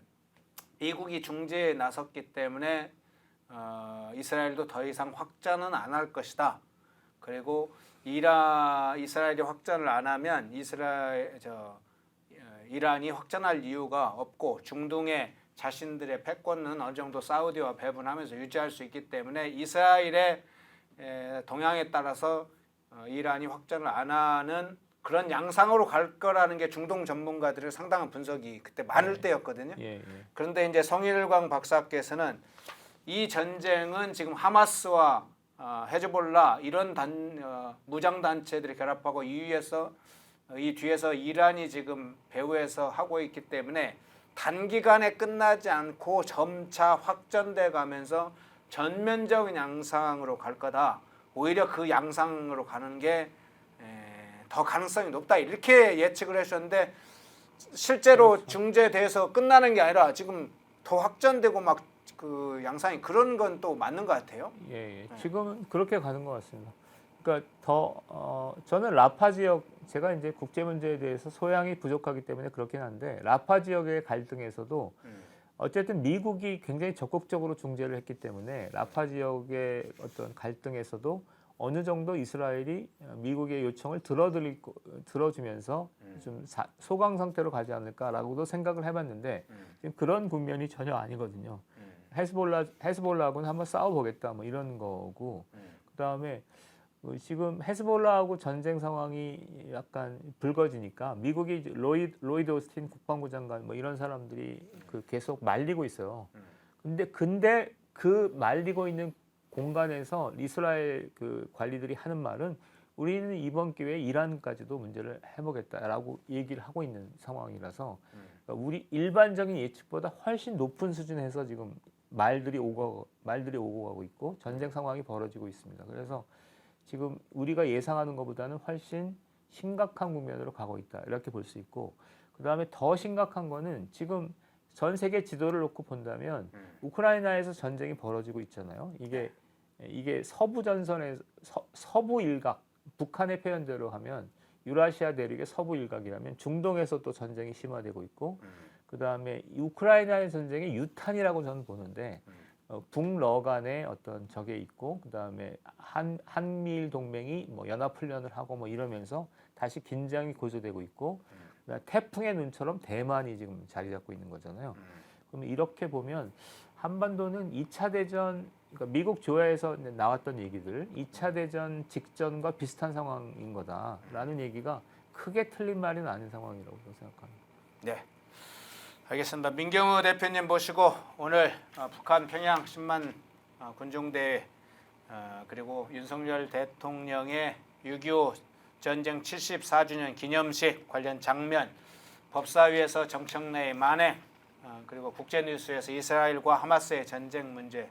미국이 중재에 나섰기 때문에 이스라엘도 더 이상 확전은 안 할 것이다. 그리고 이스라엘이 확전을 안 하면 이란이 확전할 이유가 없고 중동의 자신들의 패권은 어느 정도 사우디와 배분하면서 유지할 수 있기 때문에 이스라엘의 동향에 따라서 이란이 확전을 안 하는 그런 양상으로 갈 거라는 게 중동 전문가들의 상당한 분석이 그때 많을 때였거든요. 그런데 이제 성일광 박사께서는 이 전쟁은 지금 하마스와 헤즈볼라 이런 무장 단체들이 결합하고 이위에서 이 뒤에서 이란이 지금 배후에서 하고 있기 때문에 단기간에 끝나지 않고 점차 확전돼 가면서 전면적인 양상으로 갈 거다. 오히려 그 양상으로 가는 게 더 가능성이 높다. 이렇게 예측을 하셨는데 실제로
그렇죠.
중재돼서 끝나는 게 아니라 지금 더 확전되고 막 그 양상이 그런 건 또 맞는 것 같아요.
예, 예. 지금은 그렇게 가는 것 같습니다. 그러니까 저는 라파 지역 제가 이제 국제 문제에 대해서 소양이 부족하기 때문에 그렇긴 한데 라파 지역의 갈등에서도 어쨌든 미국이 굉장히 적극적으로 중재를 했기 때문에 라파 지역의 어떤 갈등에서도 어느 정도 이스라엘이 미국의 요청을 들어주면서 좀 소강 상태로 가지 않을까라고도 생각을 해봤는데 지금 그런 국면이 전혀 아니거든요. 헤즈볼라하고는 한번 싸워보겠다 뭐 이런 거고 그다음에 지금 헤즈볼라하고 전쟁 상황이 약간 불거지니까 미국이 로이드 오스틴 국방부 장관 뭐 이런 사람들이 그 계속 말리고 있어요. 근데 그 말리고 있는 공간에서 이스라엘 그 관리들이 하는 말은 우리는 이번 기회에 이란까지도 문제를 해보겠다라고 얘기를 하고 있는 상황이라서 그러니까 우리 일반적인 예측보다 훨씬 높은 수준에서 지금 말들이 오고 가고 있고 전쟁 상황이 벌어지고 있습니다. 그래서 지금 우리가 예상하는 것보다는 훨씬 심각한 국면으로 가고 있다 이렇게 볼 수 있고 그다음에 더 심각한 거는 지금 전 세계 지도를 놓고 본다면 우크라이나에서 전쟁이 벌어지고 있잖아요. 이게 서부 전선의 서부 일각 북한의 표현대로 하면 유라시아 대륙의 서부 일각이라면 중동에서 또 전쟁이 심화되고 있고 그다음에 우크라이나의 전쟁이 유탄이라고 저는 보는데 북러 간의 어떤 적에 있고 그다음에 한미일 동맹이 뭐 연합훈련을 하고 뭐 이러면서 다시 긴장이 고조되고 있고 태풍의 눈처럼 대만이 지금 자리 잡고 있는 거잖아요. 그럼 이렇게 보면 한반도는 2차 대전 그러니까 미국 조야에서 나왔던 얘기들 2차 대전 직전과 비슷한 상황인 거다라는 얘기가 크게 틀린 말은 아닌 상황이라고 생각합니다.
네. 알겠습니다. 민경우 대표님 모시고 오늘 북한 평양 10만 군중대회 그리고 윤석열 대통령의 6.25 전쟁 74주년 기념식 관련 장면, 법사위에서 정청래의 만행 그리고 국제뉴스에서 이스라엘과 하마스의 전쟁 문제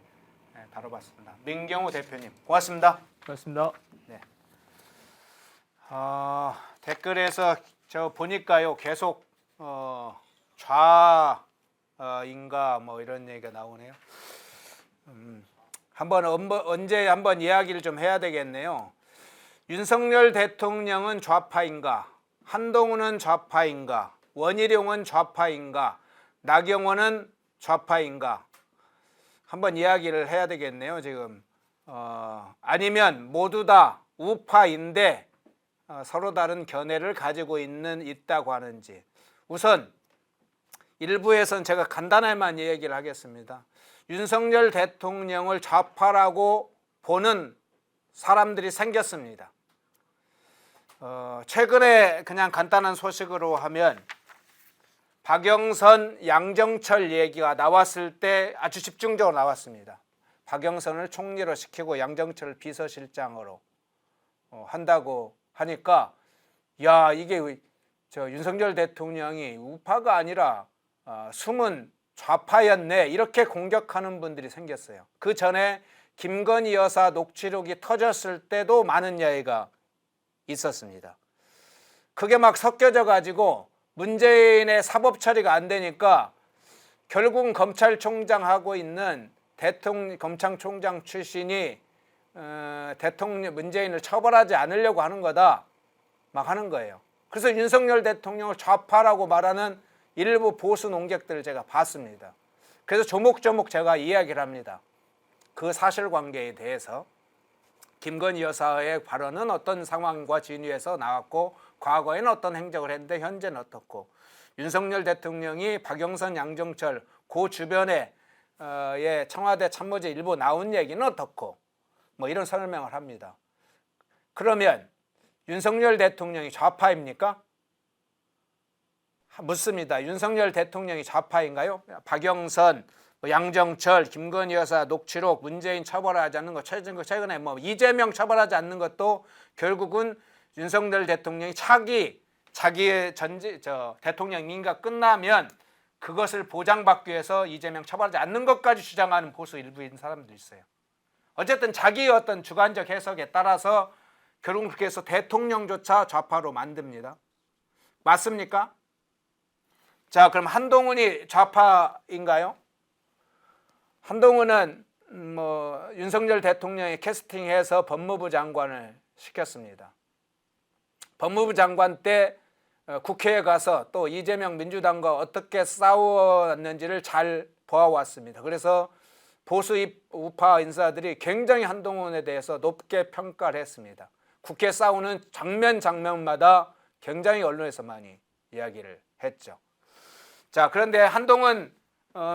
다뤄봤습니다. 민경우 대표님 고맙습니다.
고맙습니다.
네. 댓글에서 저 보니까요 계속 좌인가 뭐 이런 얘기가 나오네요. 언제 한번 이야기를 좀 해야 되겠네요. 윤석열 대통령은 좌파인가? 한동훈은 좌파인가? 원희룡은 좌파인가? 나경원은 좌파인가? 한번 이야기를 해야 되겠네요. 지금 아니면 모두 다 우파인데 서로 다른 견해를 가지고 있다고 하는지. 우선 일부에서는 제가 간단하게만 얘기를 하겠습니다. 윤석열 대통령을 좌파라고 보는 사람들이 생겼습니다. 최근에 그냥 간단한 소식으로 하면 박영선, 양정철 얘기가 나왔을 때 아주 집중적으로 나왔습니다. 박영선을 총리로 시키고 양정철을 비서실장으로 한다고 하니까 야 이게 저 윤석열 대통령이 우파가 아니라 숨은 좌파였네 이렇게 공격하는 분들이 생겼어요. 그 전에 김건희 여사 녹취록이 터졌을 때도 많은 이야기가 있었습니다. 그게 막 섞여져 가지고 문재인의 사법 처리가 안 되니까 결국은 검찰총장 하고 있는 검찰총장 출신이 대통령 문재인을 처벌하지 않으려고 하는 거다 막 하는 거예요. 그래서 윤석열 대통령을 좌파라고 말하는 일부 보수 논객들을 제가 봤습니다. 그래서 조목조목 제가 이야기를 합니다. 그 사실관계에 대해서 김건희 여사의 발언은 어떤 상황과 진위에서 나왔고 과거에는 어떤 행적을 했는데 현재는 어떻고 윤석열 대통령이 박영선, 양정철 그 주변에 청와대 참모진 일부 나온 얘기는 어떻고 뭐 이런 설명을 합니다. 그러면 윤석열 대통령이 좌파입니까? 묻습니다. 윤석열 대통령이 좌파인가요? 박영선, 양정철, 김건희 여사 녹취록, 문재인 처벌하지 않는 것, 최근에 뭐 이재명 처벌하지 않는 것도 결국은 윤석열 대통령이 차기 자기의 대통령 임기가 끝나면 그것을 보장받기 위해서 이재명 처벌하지 않는 것까지 주장하는 보수 일부인 사람도 있어요. 어쨌든 자기의 어떤 주관적 해석에 따라서 결국 그렇게 해서 대통령조차 좌파로 만듭니다. 맞습니까? 자, 그럼 한동훈이 좌파인가요? 한동훈은 윤석열 대통령이 캐스팅해서 법무부 장관을 시켰습니다. 법무부 장관 때 국회에 가서 또 이재명 민주당과 어떻게 싸웠는지를 잘 보아왔습니다. 그래서 보수 우파 인사들이 굉장히 한동훈에 대해서 높게 평가를 했습니다. 국회 싸우는 장면마다 굉장히 언론에서 많이 이야기를 했죠. 자, 그런데 한동훈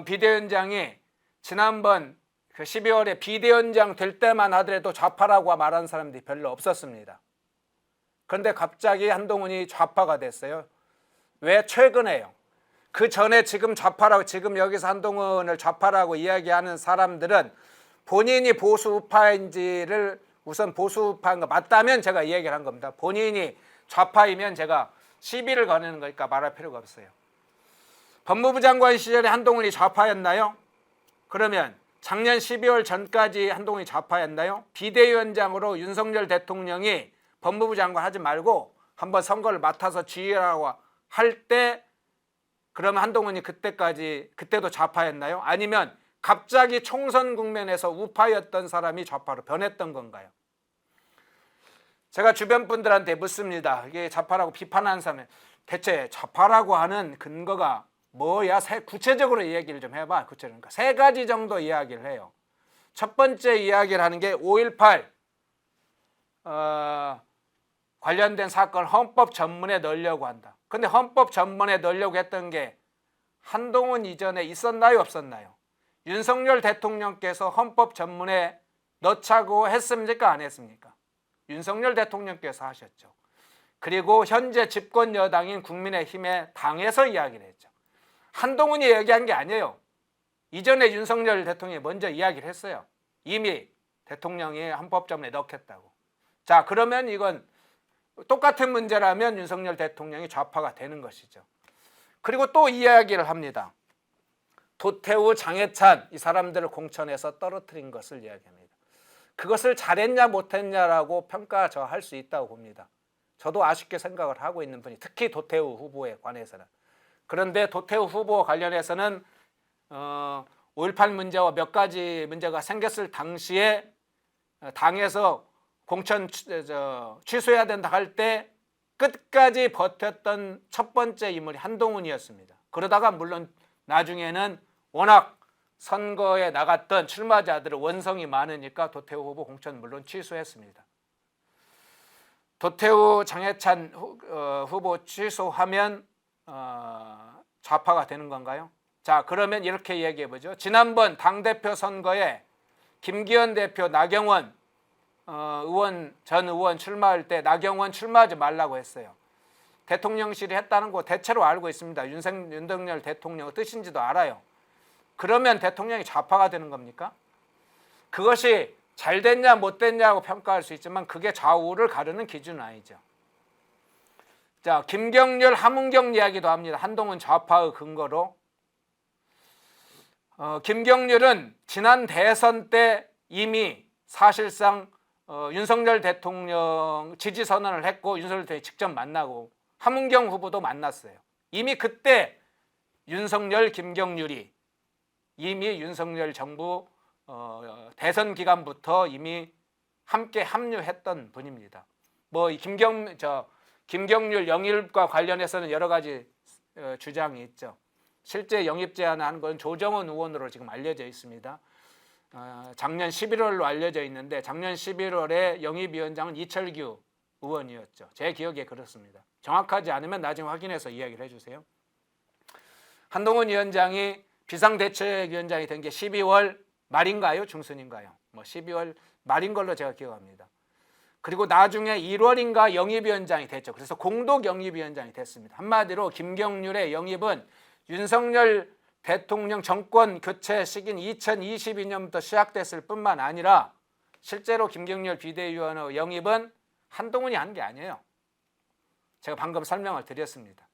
비대위원장이 지난번 그 12월에 비대위원장 될 때만 하더라도 좌파라고 말하는 사람들이 별로 없었습니다. 그런데 갑자기 한동훈이 좌파가 됐어요. 왜? 최근에요. 그 전에 지금 좌파라고, 지금 여기서 한동훈을 좌파라고 이야기하는 사람들은 본인이 보수 우파인지를 우선 보수 우파인 거 맞다면 제가 이야기를 한 겁니다. 본인이 좌파이면 제가 시비를 거는 거니까 말할 필요가 없어요. 법무부 장관 시절에 한동훈이 좌파였나요? 그러면 작년 12월 전까지 한동훈이 좌파였나요? 비대위원장으로 윤석열 대통령이 법무부 장관 하지 말고 한번 선거를 맡아서 지휘라고 할 때 그러면 한동훈이 그때도 좌파였나요? 아니면 갑자기 총선 국면에서 우파였던 사람이 좌파로 변했던 건가요? 제가 주변 분들한테 묻습니다. 이게 좌파라고 비판하는 사람이 대체 좌파라고 하는 근거가 뭐야? 구체적으로 이야기를 좀 해봐. 구체적으로. 세 가지 정도 이야기를 해요. 첫 번째 이야기를 하는 게 5.18 관련된 사건을 헌법 전문에 넣으려고 한다. 근데 헌법 전문에 넣으려고 했던 게 한동훈 이전에 있었나요? 없었나요? 윤석열 대통령께서 헌법 전문에 넣자고 했습니까? 안 했습니까? 윤석열 대통령께서 하셨죠. 그리고 현재 집권 여당인 국민의힘의 당에서 이야기를 했죠. 한동훈이 얘기한 게 아니에요. 이전에 윤석열 대통령이 먼저 이야기를 했어요. 이미 대통령이 헌법 전문에 넣겠다고. 자, 그러면 이건 똑같은 문제라면 윤석열 대통령이 좌파가 되는 것이죠. 그리고 또 이야기를 합니다. 도태우, 장해찬 이 사람들을 공천해서 떨어뜨린 것을 이야기합니다. 그것을 잘했냐 못했냐라고 평가 저 할 수 있다고 봅니다. 저도 아쉽게 생각을 하고 있는 분이 특히 도태우 후보에 관해서는. 그런데 도태우 후보 관련해서는 5.18 문제와 몇 가지 문제가 생겼을 당시에 당에서 공천 취소해야 된다 할 때 끝까지 버텼던 첫 번째 인물이 한동훈이었습니다. 그러다가 물론 나중에는 워낙 선거에 나갔던 출마자들의 원성이 많으니까 도태우 후보 공천 물론 취소했습니다. 도태우, 장해찬 후보 취소하면 좌파가 되는 건가요? 자, 그러면 이렇게 얘기해보죠. 지난번 당대표 선거에 김기현 대표, 나경원 전 의원 출마할 때 나경원 출마하지 말라고 했어요. 대통령실이 했다는 거 대체로 알고 있습니다. 윤석열 대통령의 뜻인지도 알아요. 그러면 대통령이 좌파가 되는 겁니까? 그것이 잘 됐냐 못 됐냐고 평가할 수 있지만 그게 좌우를 가르는 기준은 아니죠. 자, 김경률, 함은경 이야기도 합니다. 한동훈 좌파의 근거로. 김경률은 지난 대선 때 이미 사실상 윤석열 대통령 지지 선언을 했고 윤석열 대통령이 직접 만나고 함은경 후보도 만났어요. 이미 그때 윤석열, 김경률이 이미 윤석열 정부 대선 기간부터 이미 함께 합류했던 분입니다. 뭐 김경률 영입과 관련해서는 여러 가지 주장이 있죠. 실제 영입 제안한 건 조정원 의원으로 지금 알려져 있습니다. 작년 11월로 알려져 있는데 작년 11월에 영입위원장은 이철규 의원이었죠. 제 기억에 그렇습니다. 정확하지 않으면 나중에 확인해서 이야기를 해주세요. 한동훈 위원장이 비상대책위원장이 된 게 12월 말인가요? 중순인가요? 12월 말인 걸로 제가 기억합니다. 그리고 나중에 1월인가 영입위원장이 됐죠. 그래서 공동 영입위원장이 됐습니다. 한마디로 김경률의 영입은 윤석열 대통령 정권 교체 시기인 2022년부터 시작됐을 뿐만 아니라 실제로 김경률 비대위원의 영입은 한동훈이 한 게 아니에요. 제가 방금 설명을 드렸습니다.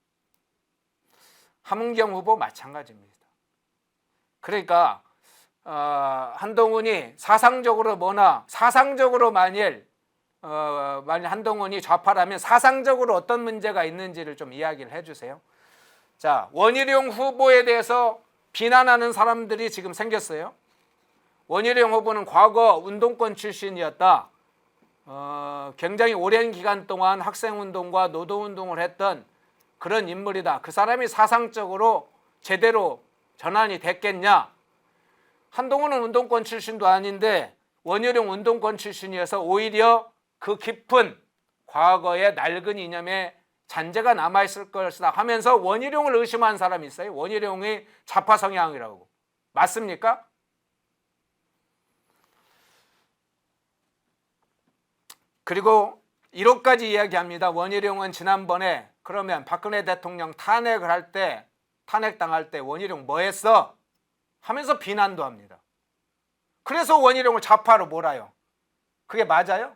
함은경 후보 마찬가지입니다. 그러니까 한동훈이 사상적으로 만일 한동훈이 좌파라면 사상적으로 어떤 문제가 있는지를 좀 이야기를 해주세요. 자, 원희룡 후보에 대해서 비난하는 사람들이 지금 생겼어요. 원희룡 후보는 과거 운동권 출신이었다. 굉장히 오랜 기간 동안 학생운동과 노동운동을 했던 그런 인물이다. 그 사람이 사상적으로 제대로 전환이 됐겠냐? 한동훈은 운동권 출신도 아닌데 원희룡 운동권 출신이어서 오히려 그 깊은 과거의 낡은 이념에 잔재가 남아있을 것이다 하면서 원희룡을 의심한 사람이 있어요. 원희룡이 좌파 성향이라고. 맞습니까? 그리고 1호까지 이야기합니다. 원희룡은 지난번에 그러면 박근혜 대통령 탄핵당할 때 원희룡 뭐 했어? 하면서 비난도 합니다. 그래서 원희룡을 좌파로 몰아요. 그게 맞아요?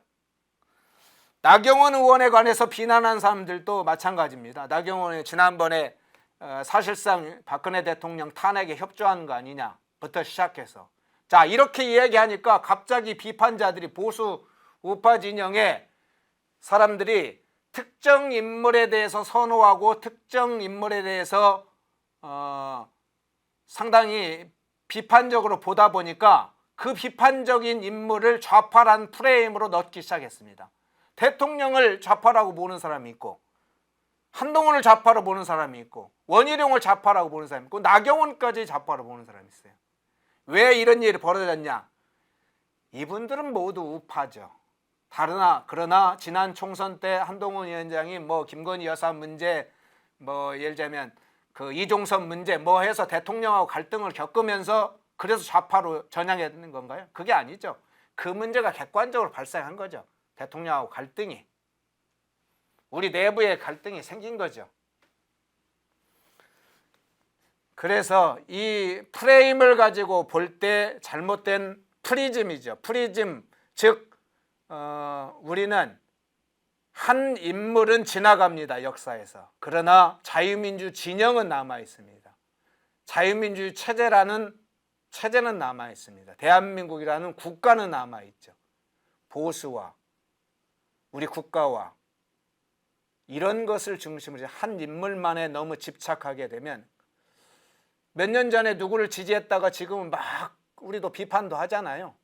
나경원 의원에 관해서 비난한 사람들도 마찬가지입니다. 나경원이 지난번에 사실상 박근혜 대통령 탄핵에 협조한 거 아니냐부터 시작해서 자 이렇게 이야기하니까 갑자기 비판자들이 보수 우파 진영의 사람들이 특정 인물에 대해서 선호하고 특정 인물에 대해서 상당히 비판적으로 보다 보니까 그 비판적인 인물을 좌파란 프레임으로 넣기 시작했습니다. 대통령을 좌파라고 보는 사람이 있고 한동훈을 좌파로 보는 사람이 있고 원희룡을 좌파라고 보는 사람이 있고 나경원까지 좌파로 보는 사람이 있어요. 왜 이런 일이 벌어졌냐? 이분들은 모두 우파죠. 그러나 지난 총선 때 한동훈 위원장이 김건희 여사 문제 예를 들면 그 이종섭 문제 해서 대통령하고 갈등을 겪으면서 그래서 좌파로 전향했는 건가요? 그게 아니죠. 그 문제가 객관적으로 발생한 거죠. 대통령하고 갈등이. 우리 내부에 갈등이 생긴 거죠. 그래서 이 프레임을 가지고 볼 때 잘못된 프리즘이죠. 프리즘, 즉 우리는 한 인물은 지나갑니다. 역사에서. 그러나 자유민주 진영은 남아 있습니다. 자유민주 체제는 남아 있습니다. 대한민국이라는 국가는 남아 있죠. 보수와 우리 국가와 이런 것을 중심으로 한 인물만에 너무 집착하게 되면 몇 년 전에 누구를 지지했다가 지금은 막 우리도 비판도 하잖아요.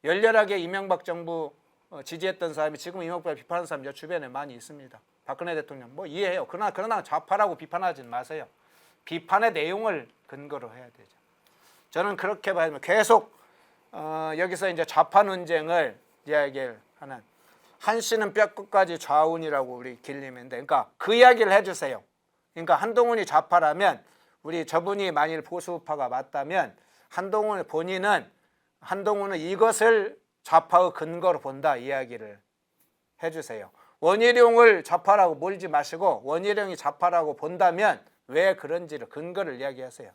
열렬하게 이명박 정부 지지했던 사람이 지금 이명박을 비판하는 사람이 주변에 많이 있습니다. 박근혜 대통령 이해해요. 그러나 좌파라고 비판하지 마세요. 비판의 내용을 근거로 해야 되죠. 저는 그렇게 봐야면 계속 여기서 이제 좌파 논쟁을 이야기를 하는 한 씨는 뼈끝까지 좌운이라고 우리 길림인데, 그러니까 그 이야기를 해주세요. 그러니까 한동훈이 좌파라면 저분이 만일 보수파가 맞다면 한동훈은 이것을 좌파의 근거로 본다 이야기를 해주세요. 원희룡을 좌파라고 몰지 마시고 원희룡이 좌파라고 본다면 왜 그런지를 근거를 이야기하세요.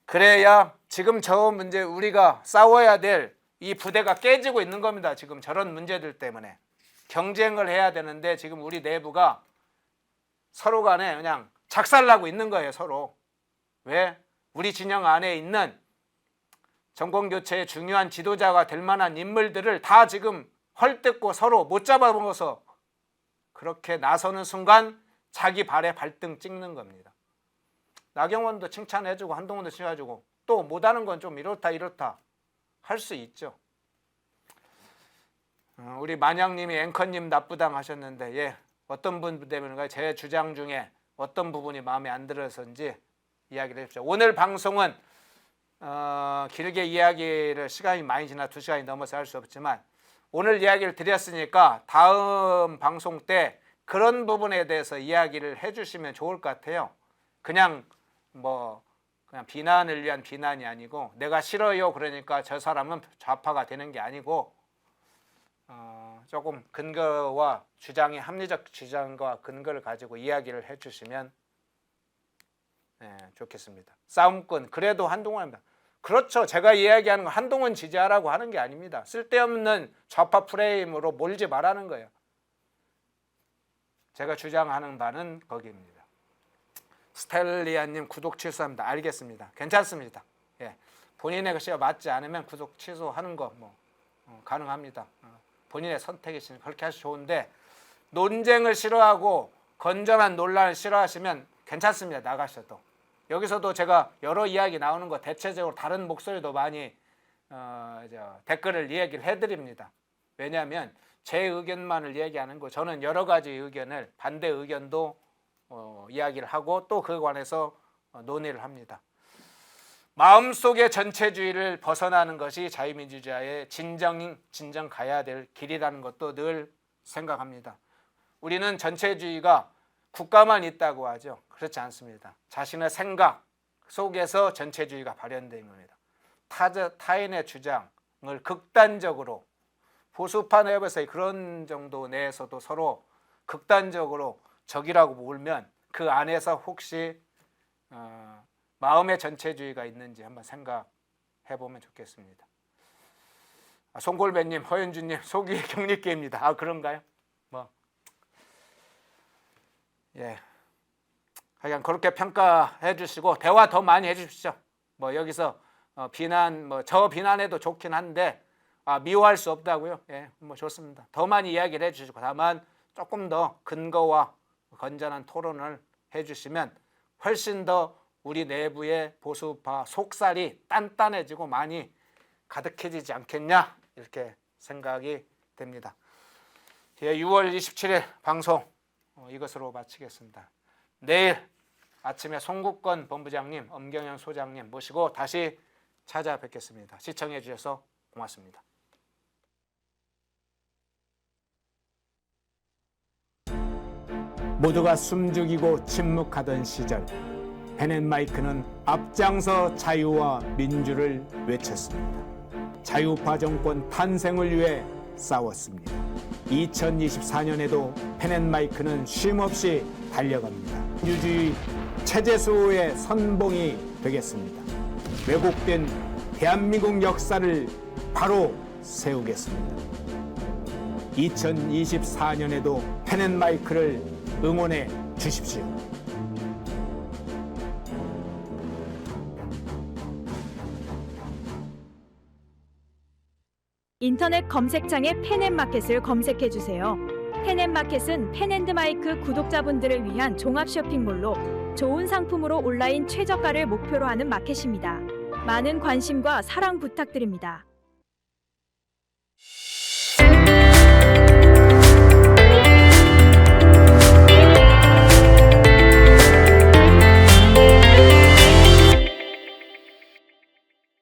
그래야 지금 저 문제 우리가 싸워야 될 이 부대가 깨지고 있는 겁니다. 지금 저런 문제들 때문에 경쟁을 해야 되는데 지금 우리 내부가 서로 간에 그냥 작살나고 있는 거예요. 서로. 왜? 우리 진영 안에 있는 정권교체의 중요한 지도자가 될 만한 인물들을 다 지금 헐뜯고 서로 못 잡아먹어서 그렇게 나서는 순간 자기 발에 발등 찍는 겁니다. 나경원도 칭찬해주고 한동훈도 칭찬해주고 또 못하는 건 좀 이렇다 할 수 있죠. 우리 만양님이 앵커님 나쁘당 하셨는데 어떤 분 때문인가요? 제 주장 중에 어떤 부분이 마음에 안 들어서인지 이야기를 해주십시오. 오늘 방송은 길게 이야기를 시간이 많이 지나 2시간이 넘어서 할 수 없지만 오늘 이야기를 드렸으니까 다음 방송 때 그런 부분에 대해서 이야기를 해주시면 좋을 것 같아요. 그냥 비난을 위한 비난이 아니고 내가 싫어요 그러니까 저 사람은 좌파가 되는 게 아니고 조금 근거와 주장의 합리적 주장과 근거를 가지고 이야기를 해주시면 좋겠습니다. 싸움꾼 그래도 한동훈입니다. 그렇죠. 제가 이야기하는 건 한동훈 지지하라고 하는 게 아닙니다. 쓸데없는 좌파 프레임으로 몰지 말라는 거예요. 제가 주장하는 바는 거기입니다. 스텔리아님 구독 취소합니다. 알겠습니다. 괜찮습니다. 예. 본인의 것이 맞지 않으면 구독 취소하는 거 가능합니다. 본인의 선택이시니까 그렇게 하셔도 좋은데 논쟁을 싫어하고 건전한 논란을 싫어하시면 괜찮습니다. 나가셔도. 여기서도 제가 여러 이야기 나오는 거 대체적으로 다른 목소리도 많이 댓글을 이야기를 해드립니다. 왜냐하면 제 의견만을 얘기하는 거 저는 여러 가지 의견을 반대 의견도 이야기를 하고 또 그에 관해서 논의를 합니다. 마음속의 전체주의를 벗어나는 것이 자유민주주의의 진정 가야 될 길이라는 것도 늘 생각합니다. 우리는 전체주의가 국가만 있다고 하죠. 그렇지 않습니다. 자신의 생각 속에서 전체주의가 발현된 겁니다. 타인의 주장을 극단적으로 보수파 내부에서 그런 정도 내에서도 서로 극단적으로 적이라고 몰면 그 안에서 혹시 마음의 전체주의가 있는지 한번 생각해 보면 좋겠습니다. 송골배님, 허현주님, 속이 격리게입니다. 아 그런가요? 예, 하여간 그렇게 평가해 주시고 대화 더 많이 해 주십시오. 여기서 비난 저 비난해도 좋긴 한데 미워할 수 없다고요. 예, 좋습니다. 더 많이 이야기를 해 주시고 다만 조금 더 근거와 건전한 토론을 해 주시면 훨씬 더 우리 내부의 보수파 속살이 단단해지고 많이 가득해지지 않겠냐 이렇게 생각이 됩니다. 6월 27일 방송 이것으로 마치겠습니다. 내일 아침에 송국권 본부장님, 엄경영 소장님 모시고 다시 찾아뵙겠습니다. 시청해 주셔서 고맙습니다. 모두가 숨죽이고 침묵하던 시절 펜앤마이크는 앞장서 자유와 민주를 외쳤습니다. 자유파 정권 탄생을 위해 싸웠습니다. 2024년에도 펜앤마이크는 쉼없이 달려갑니다. 민주주의 체제수호의 선봉이 되겠습니다. 왜곡된 대한민국 역사를 바로 세우겠습니다. 2024년에도 펜앤마이크를 응원해 주십시오.
인터넷 검색창에 펜앤마켓을 검색해 주세요. 펜앤마켓은 펜앤드마이크 구독자분들을 위한 종합 쇼핑몰로 좋은 상품으로 온라인 최저가를 목표로 하는 마켓입니다. 많은 관심과 사랑 부탁드립니다.